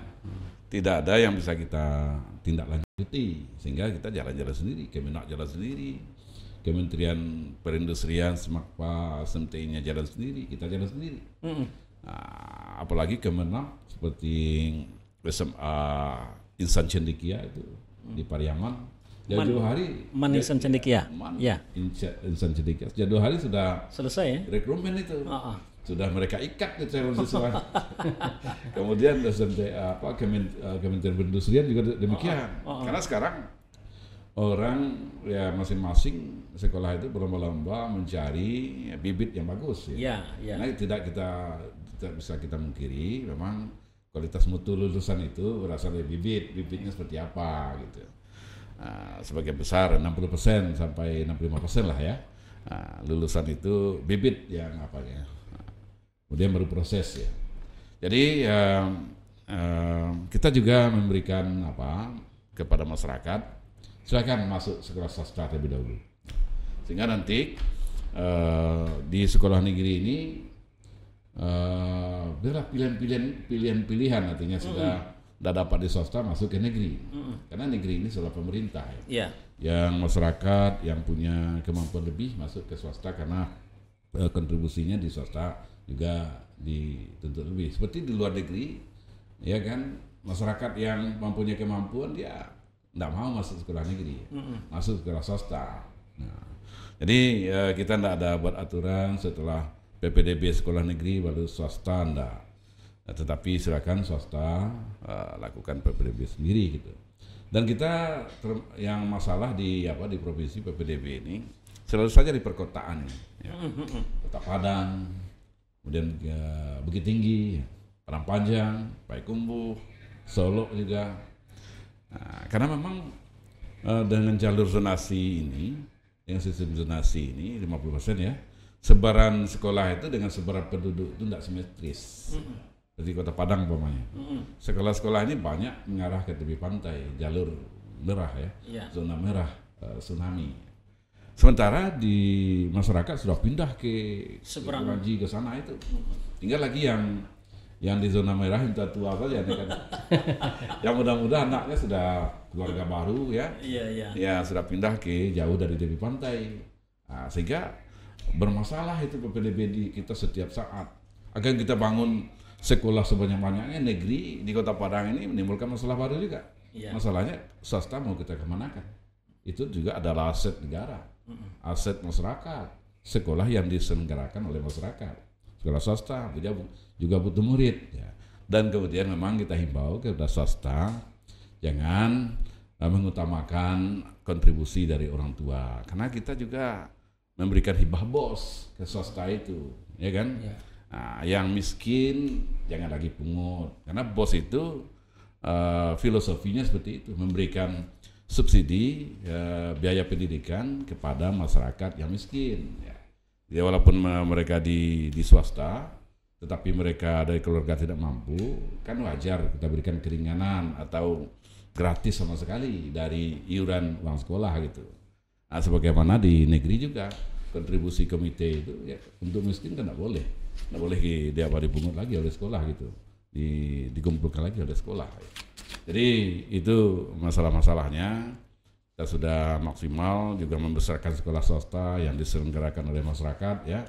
tidak ada yang bisa kita tindak lanjuti, sehingga kita jalan-jalan sendiri, Kemenak jalan sendiri, Kementerian Perindustrian, Semakpa, SMTI-nya jalan sendiri, kita jalan sendiri. Nah, apalagi Kemenak seperti SMA Insan Cendekia itu di Pariaman, jauh hari. Insan Cendekia. Ya. Insan Cendekia. Jauh hari sudah selesai ya. Rekrutmen itu. Sudah mereka ikat ke calon siswa. Kemudian Kementerian Perindustrian juga demikian. Karena sekarang orang ya masing-masing sekolah itu berlomba-lomba mencari bibit yang bagus ya. Nah, tidak bisa kita mungkiri memang kualitas mutu lulusan itu berasal dari bibitnya seperti apa gitu. Sebagian besar 60% sampai 65% lah ya. Lulusan itu bibit yang apa ya. Kemudian baru proses ya. Jadi kita juga memberikan kepada masyarakat, silakan masuk sekolah swasta terlebih dahulu, sehingga nanti di sekolah negeri ini biarlah pilihan artinya sudah dapat di swasta masuk ke negeri, karena negeri ini adalah pemerintah ya. Yang masyarakat yang punya kemampuan lebih masuk ke swasta karena kontribusinya di swasta juga dituntut lebih. Seperti di luar negeri ya kan, masyarakat yang mempunyai kemampuan dia tidak mau masuk sekolah negeri, masuk sekolah swasta. Nah, jadi kita tidak ada buat aturan setelah PPDB sekolah negeri baru swasta, enggak. Nah, tetapi silakan swasta lakukan PPDB sendiri gitu. Dan kita yang masalah di provinsi PPDB ini selalu saja di perkotaan ya. Kota Padang, kemudian Bukit Tinggi, Padang Panjang, Payakumbuh, Solo juga. Nah, karena memang dengan jalur zonasi ini, dengan sistem zonasi ini 50% ya, sebaran sekolah itu dengan sebaran penduduk itu tidak simetris. Jadi Kota Padang umpamanya, sekolah-sekolah ini banyak mengarah ke tepi pantai, jalur merah ya, zona merah tsunami. Sementara di masyarakat sudah pindah ke Keraji ke sana itu, tinggal lagi yang di zona merah yang tua saja kan. Yang mudah-mudahan anaknya sudah keluarga baru ya. Ya sudah pindah ke jauh dari tepi pantai. Nah, sehingga bermasalah itu PPDB di kita setiap saat. Agar kita bangun sekolah sebanyak-banyaknya negeri di Kota Padang ini menimbulkan masalah baru juga. Masalahnya swasta mau kita kemanakan? Itu juga adalah aset negara, aset masyarakat, sekolah yang diselenggarakan oleh masyarakat. Sekolah swasta juga butuh murid ya. Dan kemudian memang kita himbau kepada swasta jangan mengutamakan kontribusi dari orang tua, karena kita juga memberikan hibah bos ke swasta itu ya kan. Nah, yang miskin jangan lagi pungut, karena bos itu filosofinya seperti itu, memberikan subsidi biaya pendidikan kepada masyarakat yang miskin ya. Ya, walaupun mereka di swasta, tetapi mereka dari keluarga tidak mampu, kan wajar kita berikan keringanan atau gratis sama sekali dari iuran uang sekolah gitu. Nah, sebagaimana di negeri juga kontribusi komite itu ya, untuk miskin kan tidak boleh dipungut lagi oleh sekolah gitu, dikumpulkan lagi oleh sekolah. Jadi itu masalah-masalahnya. Kita sudah maksimal juga membesarkan sekolah swasta yang diselenggarakan oleh masyarakat ya.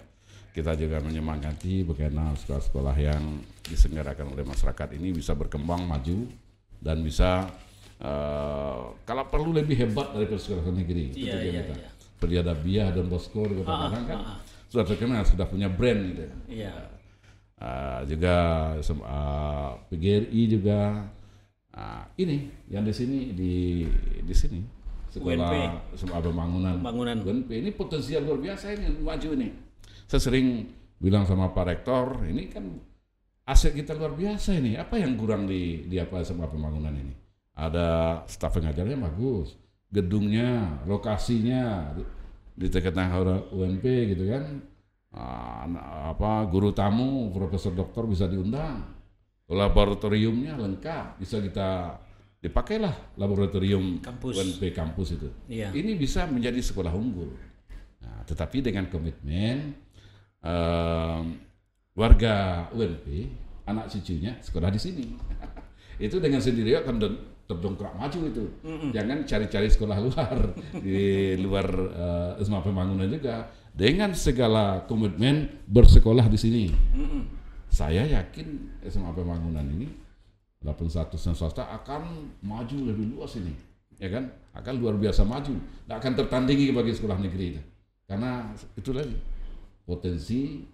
Kita juga menyemangati bagaimana sekolah-sekolah yang diselenggarakan oleh masyarakat ini bisa berkembang maju dan bisa kalau perlu lebih hebat dari sekolah negeri. Seperti ada Biah dan Bosco di Kota Padang kan sudah terkenal, sudah punya brand gitu. Iya. Juga PGRI juga. Ini yang di sini di sini sekolah pembangunan UNP ini potensial luar biasa ini maju ini. Saya sering bilang sama Pak Rektor, ini kan aset kita luar biasa ini. Apa yang kurang di apa sama pembangunan ini? Ada staf pengajarnya bagus, gedungnya, lokasinya di tengah-tengah UNP gitu kan. Guru tamu, profesor doktor bisa diundang. Laboratoriumnya lengkap, bisa kita dipakailah laboratorium kampus. UNP kampus itu. Iya. Ini bisa menjadi sekolah unggul. Nah, tetapi dengan komitmen warga UNP, anak cucunya sekolah di sini. Itu dengan sendiri akan terdongkrak maju itu. Jangan cari-cari sekolah luar di luar SMA pembangunan juga. Dengan segala komitmen bersekolah di sini. Saya yakin SMA pembangunan ini 81 swasta akan maju lebih luas ini, ya kan? Akan luar biasa maju, tidak akan tertandingi bagi sekolah negeri itu, karena itu lagi potensi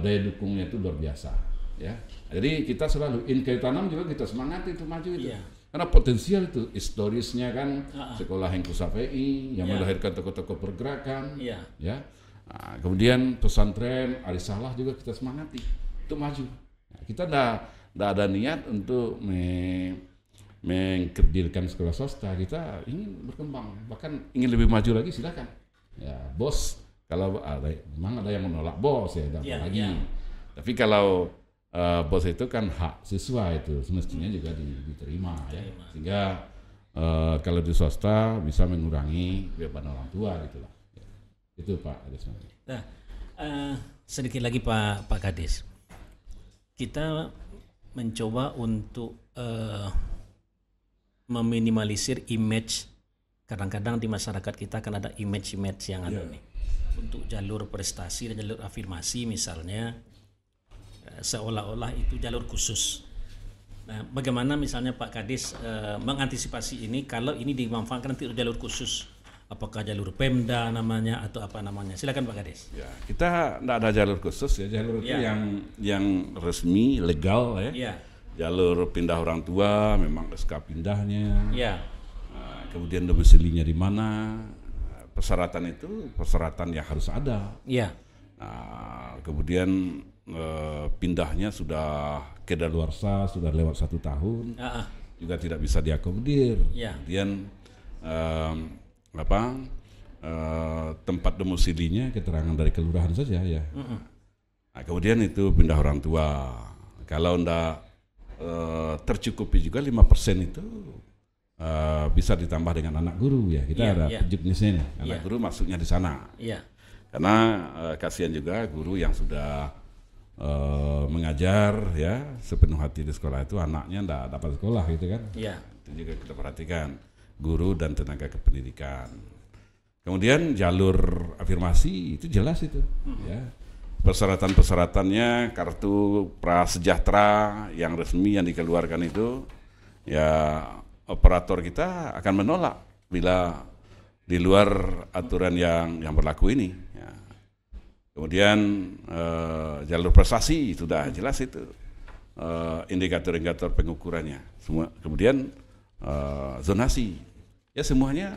daya dukungnya itu luar biasa, ya. Jadi kita selalu kayu tanam juga kita semangat itu maju itu, karena potensial itu historisnya kan sekolah Hengku Safei yang melahirkan tokoh-tokoh pergerakan, ya. Nah, kemudian pesantren Arisalah juga kita semangati itu maju. Nah, kita tidak ada niat untuk mengkerdilkan sekolah swasta. Kita ingin berkembang, bahkan ingin lebih maju lagi, silakan. Ya, bos, kalau memang ada yang menolak bos ya, lagi. Tapi kalau bos itu kan hak siswa itu semestinya juga diterima ya. Sehingga kalau di swasta bisa mengurangi beban orang tua gitulah. Ya. Itu Pak Kades. Nah, sedikit lagi Pak Kades. Kita mencoba untuk meminimalisir image. Kadang-kadang di masyarakat kita kan ada image yang ada nih. Untuk jalur prestasi dan jalur afirmasi misalnya, seolah-olah itu jalur khusus. Nah, bagaimana misalnya Pak Kades mengantisipasi ini kalau ini dimanfaatkan nanti jalur khusus? Apakah jalur Pemda namanya atau apa namanya? Silakan Pak Kades. Ya, kita tidak ada jalur khusus ya, jalur itu yang resmi, legal ya. Ya. Jalur pindah orang tua, memang SK pindahnya. Ya. Kemudian domisilinya di mana? Persyaratan itu persyaratan yang harus ada. Ya. Kemudian pindahnya sudah kedaluarsa, sudah lewat 1 tahun, juga tidak bisa diakomodir. Ya. Kemudian tempat domisilinya keterangan dari kelurahan saja ya. Nah, kemudian itu pindah orang tua. Kalau enggak tercukupi juga 5% itu bisa ditambah dengan anak guru ya. Kita ada jenisnya nih. Anak guru masuknya di sana. Karena kasihan juga guru yang sudah mengajar ya sepenuh hati di sekolah itu, anaknya enggak dapat sekolah gitu kan. Itu juga kita perhatikan. Guru dan tenaga kependidikan. Kemudian jalur afirmasi itu jelas itu, ya. Persyaratan-persyaratannya kartu prasejahtera yang resmi yang dikeluarkan itu, ya operator kita akan menolak bila di luar aturan yang berlaku ini. Ya. Kemudian jalur prestasi sudah jelas itu, indikator-indikator pengukurannya semua. Kemudian zonasi, ya semuanya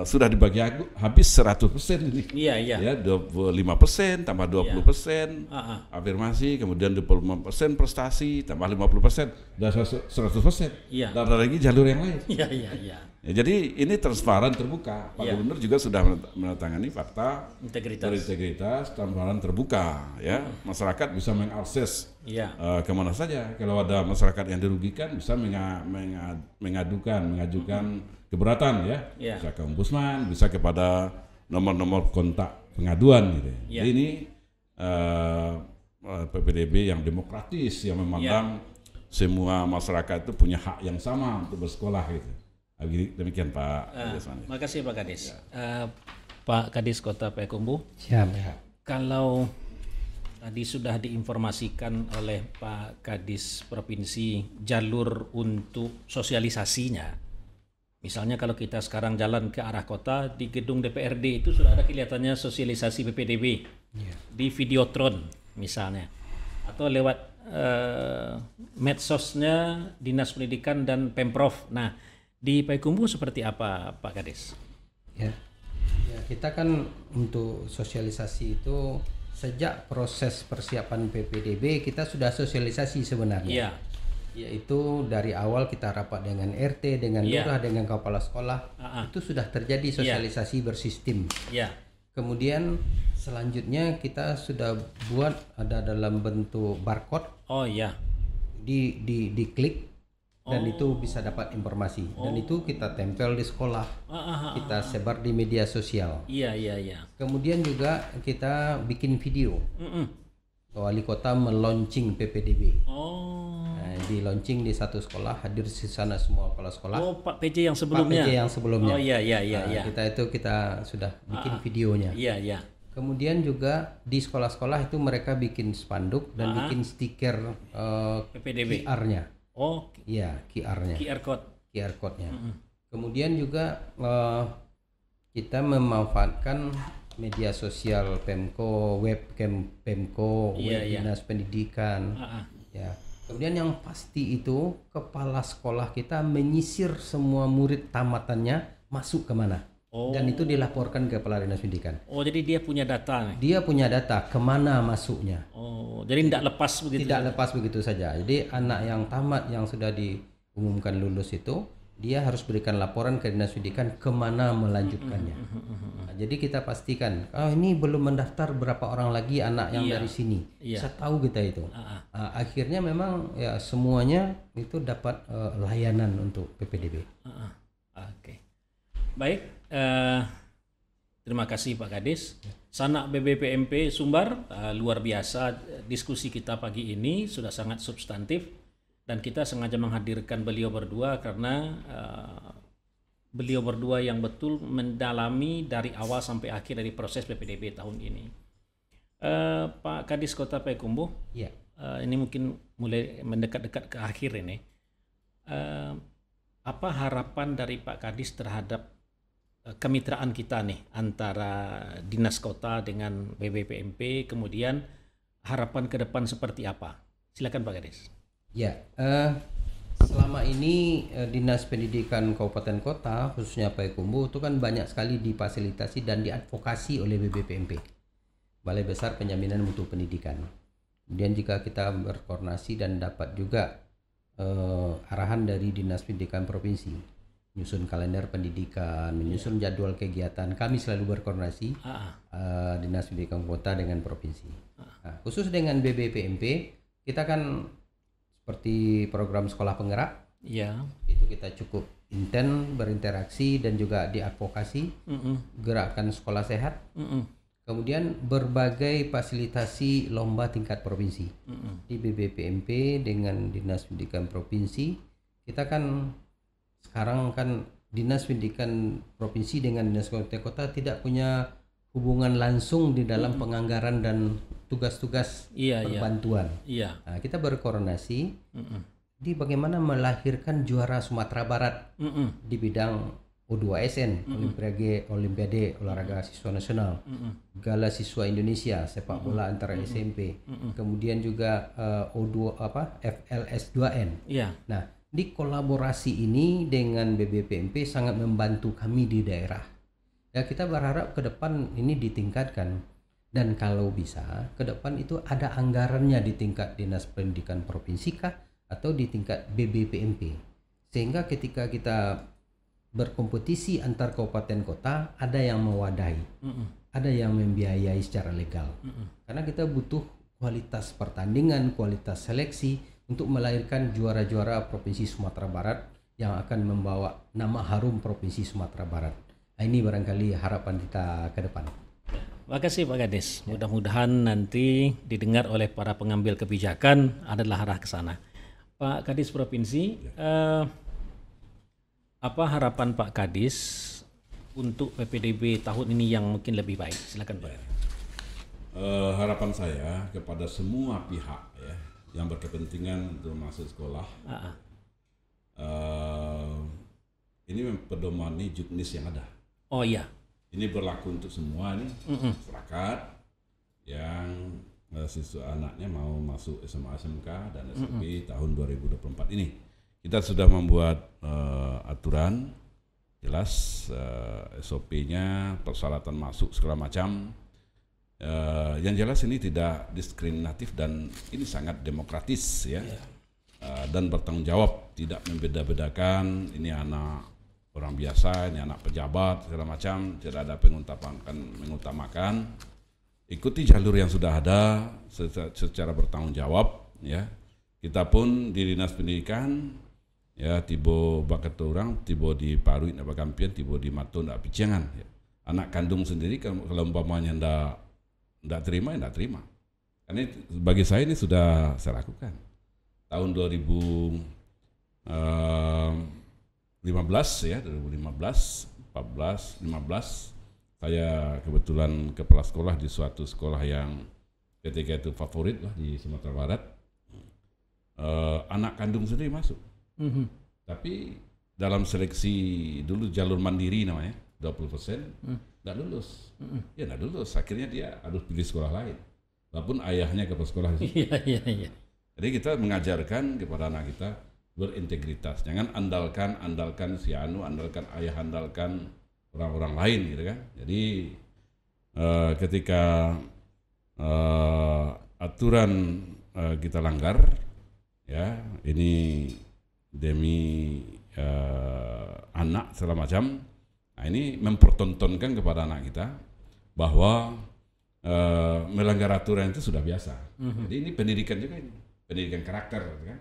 sudah dibagi habis 100% ini. Ya 25% tambah 20% afirmasi, kemudian 25% prestasi tambah 50%, dan 100%. Dan ada lagi jalur yang lain. Ya, jadi ini transparan terbuka. Pak Gubernur juga sudah menandatangani fakta integritas transparan terbuka. Ya, masyarakat bisa mengakses kemana saja. Kalau ada masyarakat yang dirugikan bisa mengajukan keberatan ya. Bisa ke Ombudsman, bisa kepada nomor-nomor kontak pengaduan gitu. Jadi ini PPDB yang demokratis, yang memandang semua masyarakat itu punya hak yang sama untuk bersekolah gitu. Demikian Pak Kades. Makasih Pak Kades. Pak Kades Kota Payakumbuh. Siap. Kalau tadi sudah diinformasikan oleh Pak Kades Provinsi jalur untuk sosialisasinya, Misalnya kalau kita sekarang jalan ke arah kota, di gedung DPRD itu sudah ada kelihatannya sosialisasi PPDB di Videotron misalnya, atau lewat medsosnya Dinas Pendidikan dan Pemprov. Nah, di Payakumbuh seperti apa Pak Kades? Ya, kita kan untuk sosialisasi itu sejak proses persiapan PPDB kita sudah sosialisasi sebenarnya. Iya. Yaitu dari awal kita rapat dengan RT, dengan lurah, dengan kepala sekolah. Itu sudah terjadi sosialisasi bersistem. Iya. Kemudian selanjutnya kita sudah buat ada dalam bentuk barcode. Oh iya. Di klik dan itu bisa dapat informasi. Dan itu kita tempel di sekolah. Kita sebar di media sosial. Iya. Kemudian juga kita bikin video. Wali kota meluncing PPDB. Di launching di satu sekolah, hadir di sana semua kepala sekolah. Oh, Pak PJ yang sebelumnya. Pak PJ yang sebelumnya. Oh iya. Kita sudah bikin videonya. Iya. Kemudian juga di sekolah-sekolah itu mereka bikin spanduk dan bikin stiker PPDB. QR-nya. Oh. Iya, QR-nya. QR code-nya. Kemudian juga kita memanfaatkan media sosial Pemko, webcam Pemko, web Dinas Pendidikan. Ya. Kemudian yang pasti itu kepala sekolah kita menyisir semua murid tamatannya masuk kemana. Dan itu dilaporkan ke Kepala Dinas Pendidikan. Oh, jadi dia punya data nih? Dia punya data kemana masuknya. Oh, jadi tidak lepas begitu? Tidak lepas begitu saja. Jadi anak yang tamat yang sudah diumumkan lulus itu, dia harus berikan laporan ke Dinas Pendidikan kemana melanjutkannya. Nah, jadi kita pastikan, ini belum mendaftar berapa orang lagi anak yang dari sini. Bisa tahu kita itu. Akhirnya memang ya semuanya itu dapat layanan untuk PPDB. Oke. Baik. Terima kasih Pak Kades. Sanak BBPMP Sumbar, luar biasa diskusi kita pagi ini, sudah sangat substantif dan kita sengaja menghadirkan beliau berdua karena beliau berdua yang betul mendalami dari awal sampai akhir dari proses PPDB tahun ini. Pak Kadis Kota Payakumbuh, ini mungkin mulai mendekat-dekat ke akhir ini. Apa harapan dari Pak Kadis terhadap kemitraan kita nih antara Dinas Kota dengan BBPMP, kemudian harapan ke depan seperti apa? Silakan Pak Kadis. Ya, selama ini Dinas Pendidikan Kabupaten Kota, khususnya Payakumbuh, itu kan banyak sekali difasilitasi dan diadvokasi oleh BBPMP, Balai Besar Penjaminan Mutu Pendidikan. Kemudian jika kita berkoordinasi dan dapat juga arahan dari Dinas Pendidikan Provinsi, menyusun kalender pendidikan, menyusun jadwal kegiatan, kami selalu berkoordinasi Dinas Pendidikan Kota dengan provinsi. Nah, khusus dengan BBPMP, kita kan seperti program sekolah penggerak, itu kita cukup intens berinteraksi dan juga diadvokasi, gerakan sekolah sehat, kemudian berbagai fasilitasi lomba tingkat provinsi. Di BBPMP dengan Dinas Pendidikan Provinsi, kita kan sekarang kan Dinas Pendidikan Provinsi dengan Dinas Kabupaten Kota tidak punya hubungan langsung di dalam penganggaran dan tugas-tugas perbantuan. Nah, kita berkoordinasi di bagaimana melahirkan juara Sumatera Barat di bidang O2SN, Olimpiade Olahraga Siswa Nasional, Gala Siswa Indonesia sepak bola antara SMP, kemudian juga FLS2N. Nah, di kolaborasi ini dengan BBPMP sangat membantu kami di daerah. Ya, kita berharap ke depan ini ditingkatkan dan kalau bisa ke depan itu ada anggarannya di tingkat Dinas Pendidikan Provinsi kah atau di tingkat BBPMP. Sehingga ketika kita berkompetisi antar kabupaten kota ada yang mewadahi, ada yang membiayai secara legal. Karena kita butuh kualitas pertandingan, kualitas seleksi untuk melahirkan juara-juara Provinsi Sumatera Barat yang akan membawa nama harum Provinsi Sumatera Barat. Nah, ini barangkali harapan kita ke depan. Terima kasih Pak Kadis. Mudah-mudahan nanti didengar oleh para pengambil kebijakan adalah arah ke sana. Pak Kadis Provinsi, apa harapan Pak Kadis untuk PPDB tahun ini yang mungkin lebih baik? Silakan Pak. Harapan saya kepada semua pihak ya yang berkepentingan untuk masuk sekolah, ini mempedomani juknis yang ada. Oh iya. Ini berlaku untuk semua nih masyarakat yang siswa anaknya mau masuk SMA SMK dan SMP tahun 2024 ini. Kita sudah membuat aturan jelas, SOP-nya, persyaratan masuk segala macam. Yang jelas ini tidak diskriminatif dan ini sangat demokratis ya. Dan bertanggung jawab, tidak membeda-bedakan ini anak orang biasa, ini anak pejabat segala macam, tidak ada mengutamakan. Ikuti jalur yang sudah ada secara bertanggung jawab ya. Kita pun di Dinas Pendidikan ya tibo bakat orang, tibo di Parui ndak Bakampian, tibo di Mato ndak Picengan ya. Anak kandung sendiri kalau umpamanya ndak terima ya ndak terima. Karena bagi saya ini sudah saya lakukan. Tahun 2015 ya, 2015, 14, 15 saya kebetulan kepala sekolah di suatu sekolah yang ketika itu favorit lah di Sumatera Barat. Anak kandung sendiri masuk. Tapi dalam seleksi dulu jalur mandiri namanya 20% nggak lulus. Ya nggak lulus. Akhirnya dia harus pilih sekolah lain. Walaupun ayahnya kepala sekolah itu. Iya. Jadi kita mengajarkan kepada anak kita berintegritas. Jangan andalkan si anu, andalkan ayah, andalkan orang-orang lain gitu kan. Jadi ketika aturan kita langgar ya, ini demi anak segala macam. Nah, ini mempertontonkan kepada anak kita bahwa melanggar aturan itu sudah biasa. Jadi ini pendidikan juga ini. Pendidikan karakter kan.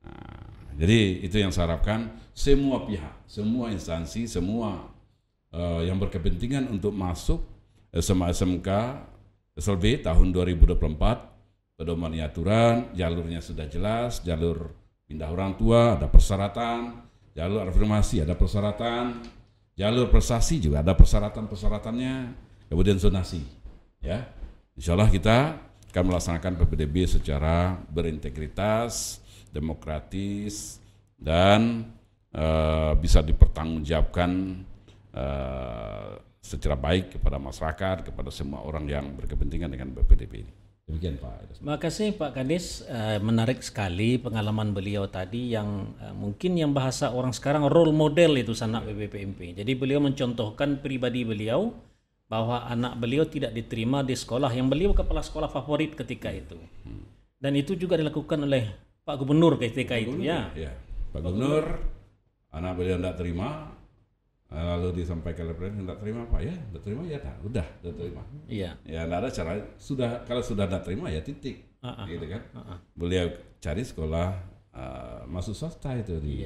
Nah, jadi itu yang saya harapkan semua pihak, semua instansi, semua yang berkepentingan untuk masuk SMA SMK SLB tahun 2024, pedoman aturan, jalurnya sudah jelas, jalur pindah orang tua ada persyaratan, jalur afirmasi ada persyaratan, jalur prestasi juga ada persyaratan-persyaratannya, kemudian zonasi ya. Insyaallah kita akan melaksanakan PPDB secara berintegritas, demokratis, dan bisa dipertanggungjawabkan secara baik kepada masyarakat, kepada semua orang yang berkepentingan dengan PPDB ini. Demikian Pak. Terima kasih Pak Kadis, menarik sekali pengalaman beliau tadi yang mungkin yang bahasa orang sekarang role model itu Sanak BBPMP. Jadi beliau mencontohkan pribadi beliau bahwa anak beliau tidak diterima di sekolah yang beliau kepala sekolah favorit ketika itu. Dan itu juga dilakukan oleh Pak Gubernur ketika itu ya. Pak Gubernur, anak beliau tidak terima, lalu disampaikan oleh Presiden tidak terima Pak ya, tidak terima ya, udah terima. Iya. Ya tidak ada cara, kalau sudah tidak terima ya titik, gitu kan. Beliau cari sekolah masuk swasta itu di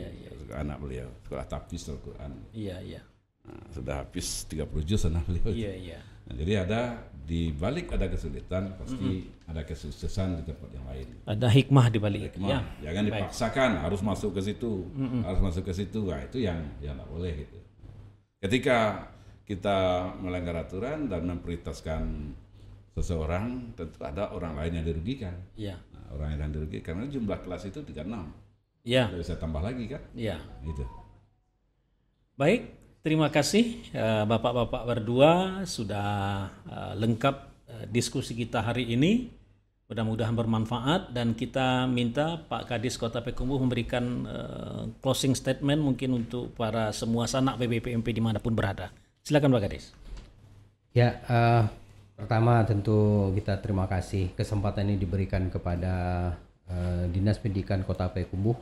anak beliau, sekolah Tahfiz Al-Quran. Iya. Nah, sudah habis 30 juz anak beliau. Iya. Nah, jadi ada di balik ada kesulitan, pasti ada kesuksesan di tempat yang lain. Ada hikmah di balik. Ya. Jangan dipaksakan harus masuk ke situ, harus masuk ke situ. Nah, itu yang tidak boleh gitu. Ketika kita melanggar aturan dan memprioritaskan seseorang, tentu ada orang lain yang dirugikan. Iya. Nah, orang yang dirugikan karena jumlah kelas itu 36. Iya. Tidak bisa tambah lagi kan? Iya. Gitu. Baik. Terima kasih Bapak-Bapak berdua sudah lengkap diskusi kita hari ini. Mudah-mudahan bermanfaat dan kita minta Pak Kadis Kota Payakumbuh memberikan closing statement mungkin untuk para semua sanak BBPMP dimanapun berada. Silakan Pak Kadis. Ya, pertama tentu kita terima kasih kesempatan ini diberikan kepada Dinas Pendidikan Kota Payakumbuh.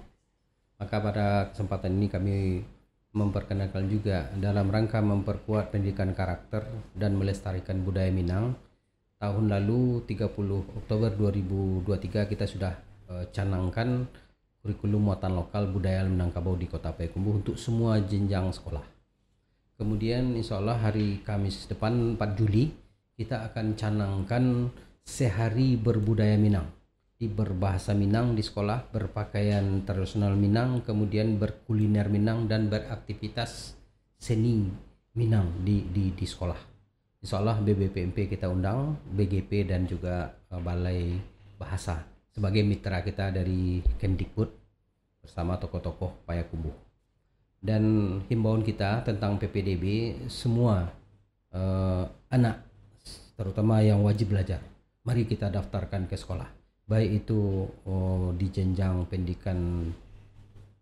Maka pada kesempatan ini kami memperkenalkan juga dalam rangka memperkuat pendidikan karakter dan melestarikan budaya Minang. Tahun lalu 30 Oktober 2023 kita sudah canangkan kurikulum muatan lokal budaya Minangkabau di Kota Payakumbuh untuk semua jenjang sekolah. Kemudian insya Allah hari Kamis depan 4 Juli kita akan canangkan sehari berbudaya Minang. Berbahasa Minang di sekolah, berpakaian tradisional Minang, kemudian berkuliner Minang dan beraktivitas seni Minang di sekolah. Insya Allah BBPMP kita undang, BGP dan juga Balai Bahasa sebagai mitra kita dari Kemdikbud bersama tokoh-tokoh Payakumbuh. Dan himbauan kita tentang PPDB, semua anak terutama yang wajib belajar, mari kita daftarkan ke sekolah, baik itu di jenjang pendidikan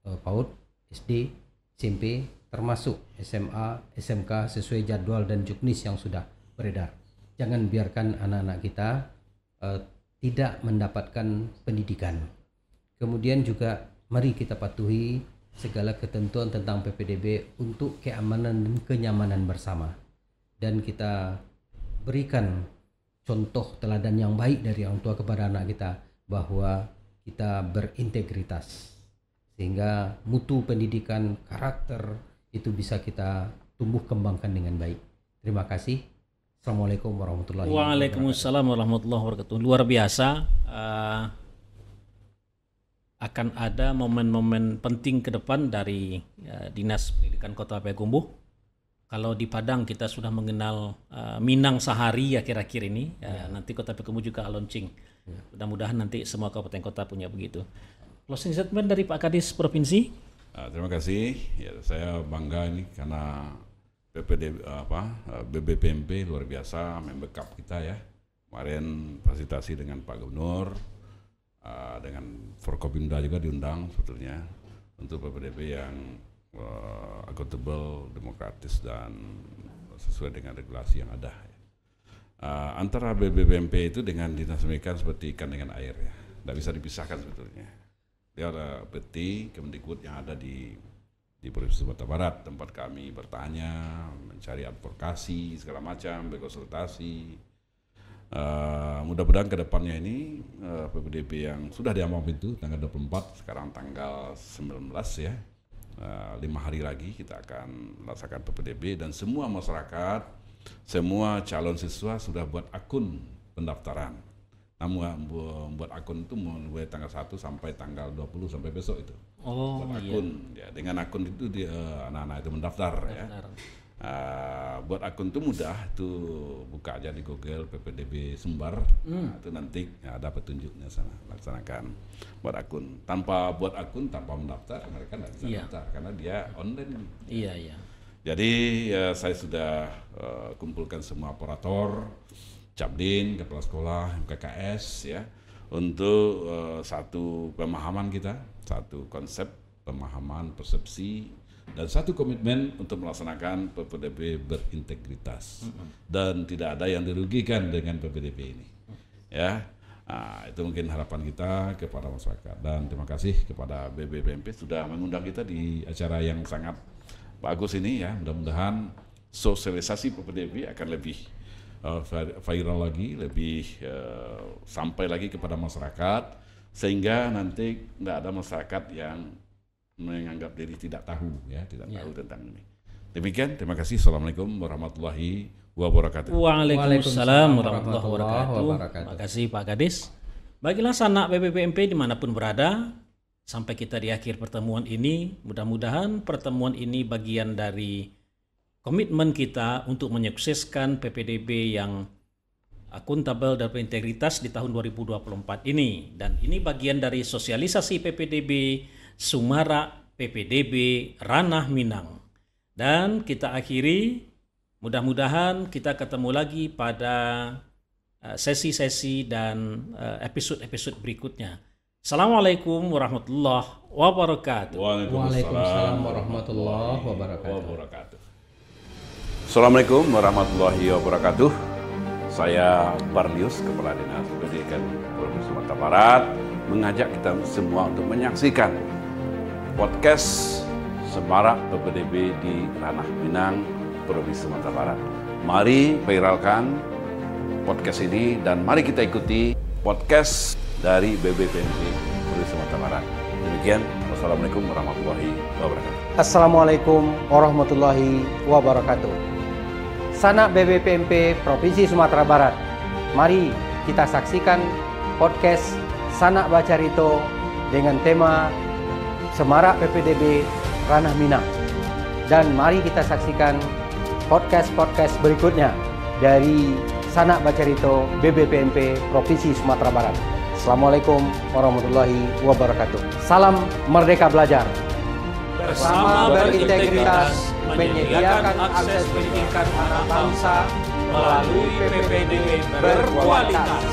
PAUD, SD, SMP, termasuk SMA, SMK sesuai jadwal dan juknis yang sudah beredar. Jangan biarkan anak-anak kita tidak mendapatkan pendidikan. Kemudian juga mari kita patuhi segala ketentuan tentang PPDB untuk keamanan dan kenyamanan bersama. Dan kita berikan contoh teladan yang baik dari orang tua kepada anak kita bahwa kita berintegritas, sehingga mutu pendidikan, karakter itu bisa kita tumbuh kembangkan dengan baik. Terima kasih. Assalamualaikum warahmatullahi wabarakatuh. Waalaikumsalam warahmatullahi wabarakatuh. Luar biasa. Akan ada momen-momen penting ke depan dari Dinas Pendidikan Kota Payakumbuh. Kalau di Padang kita sudah mengenal Minang Sehari akhir-akhir ini, nanti Kota Payakumbuh juga launching. Mudah-mudahan nanti semua kabupaten kota punya begitu. Closing statement dari Pak Kadis Provinsi. Terima kasih. Ya, saya bangga ini karena BBPMP luar biasa membackup kita ya. Kemarin fasilitasi dengan Pak Gubernur, dengan Forkopimda juga diundang sebetulnya untuk PPDB yang akuntabel, demokratis dan sesuai dengan regulasi yang ada. Antara BBPMP itu dengan dinas pendidikan seperti ikan dengan air ya, tidak bisa dipisahkan sebetulnya. Dia ada peti Kemdikbud yang ada di Provinsi Sumatera Barat, tempat kami bertanya, mencari advokasi segala macam, berkonsultasi. Mudah-mudahan ke depannya ini PPDB yang sudah diamankan itu tanggal 24, sekarang tanggal 19 ya, 5 hari lagi kita akan melaksanakan PPDB dan semua masyarakat, semua calon siswa sudah buat akun pendaftaran. Namun buat akun itu mulai tanggal 1 sampai tanggal 20 sampai besok itu. Buat akun, ya, dengan akun itu anak-anak itu mendaftar. Ya. Buat akun itu mudah, itu buka aja di Google PPDB Sumbar, itu nanti ada petunjuknya sana, laksanakan buat akun. Tanpa buat akun, tanpa mendaftar, mereka tidak bisa mendaftar karena dia online. Iya. Jadi saya sudah kumpulkan semua operator, Capdin, kepala sekolah, MKKS ya, untuk satu pemahaman kita, satu konsep pemahaman, persepsi, dan satu komitmen untuk melaksanakan PPDB berintegritas dan tidak ada yang dirugikan dengan PPDB ini. Ya, itu mungkin harapan kita kepada masyarakat dan terima kasih kepada BBPMP sudah mengundang kita di acara yang sangat bagus ini ya. Mudah-mudahan sosialisasi PPDB akan lebih viral lagi, lebih sampai lagi kepada masyarakat sehingga nanti tidak ada masyarakat yang menganggap diri tidak tahu ya, tidak tahu tentang ini. Demikian, terima kasih. Assalamualaikum warahmatullahi wabarakatuh. Waalaikumsalam warahmatullahi wabarakatuh. Terima kasih Pak Kadis. Baiklah sanak BBPMP dimanapun berada, sampai kita di akhir pertemuan ini, mudah-mudahan pertemuan ini bagian dari komitmen kita untuk menyukseskan PPDB yang akuntabel dan berintegritas di tahun 2024 ini. Dan ini bagian dari sosialisasi PPDB Sumara, PPDB Ranah Minang. Dan kita akhiri, mudah-mudahan kita ketemu lagi pada sesi-sesi dan episode-episode berikutnya. Assalamualaikum warahmatullahi wabarakatuh. Waalaikumsalam warahmatullahi wabarakatuh. Assalamualaikum warahmatullahi wabarakatuh. Saya Barlius, Kepala Dinas Pendidikan Provinsi Sumatera Barat, mengajak kita semua untuk menyaksikan podcast Semarak PPDB di Ranah Minang, Provinsi Sumatera Barat. Mari viralkan podcast ini dan mari kita ikuti podcast dari BBPMP Provinsi Sumatera Barat. Demikian, wassalamualaikum warahmatullahi wabarakatuh. Assalamualaikum warahmatullahi wabarakatuh. Sanak BBPMP Provinsi Sumatera Barat, mari kita saksikan podcast Sanak Bacarito dengan tema Semarak PPDB Ranah Minang. Dan mari kita saksikan podcast-podcast berikutnya dari Sanak Bacarito BBPMP Provinsi Sumatera Barat. Assalamualaikum warahmatullahi wabarakatuh. Salam Merdeka Belajar. bersama berintegritas menyediakan akses pendidikan anak bangsa melalui PPDB berkualitas.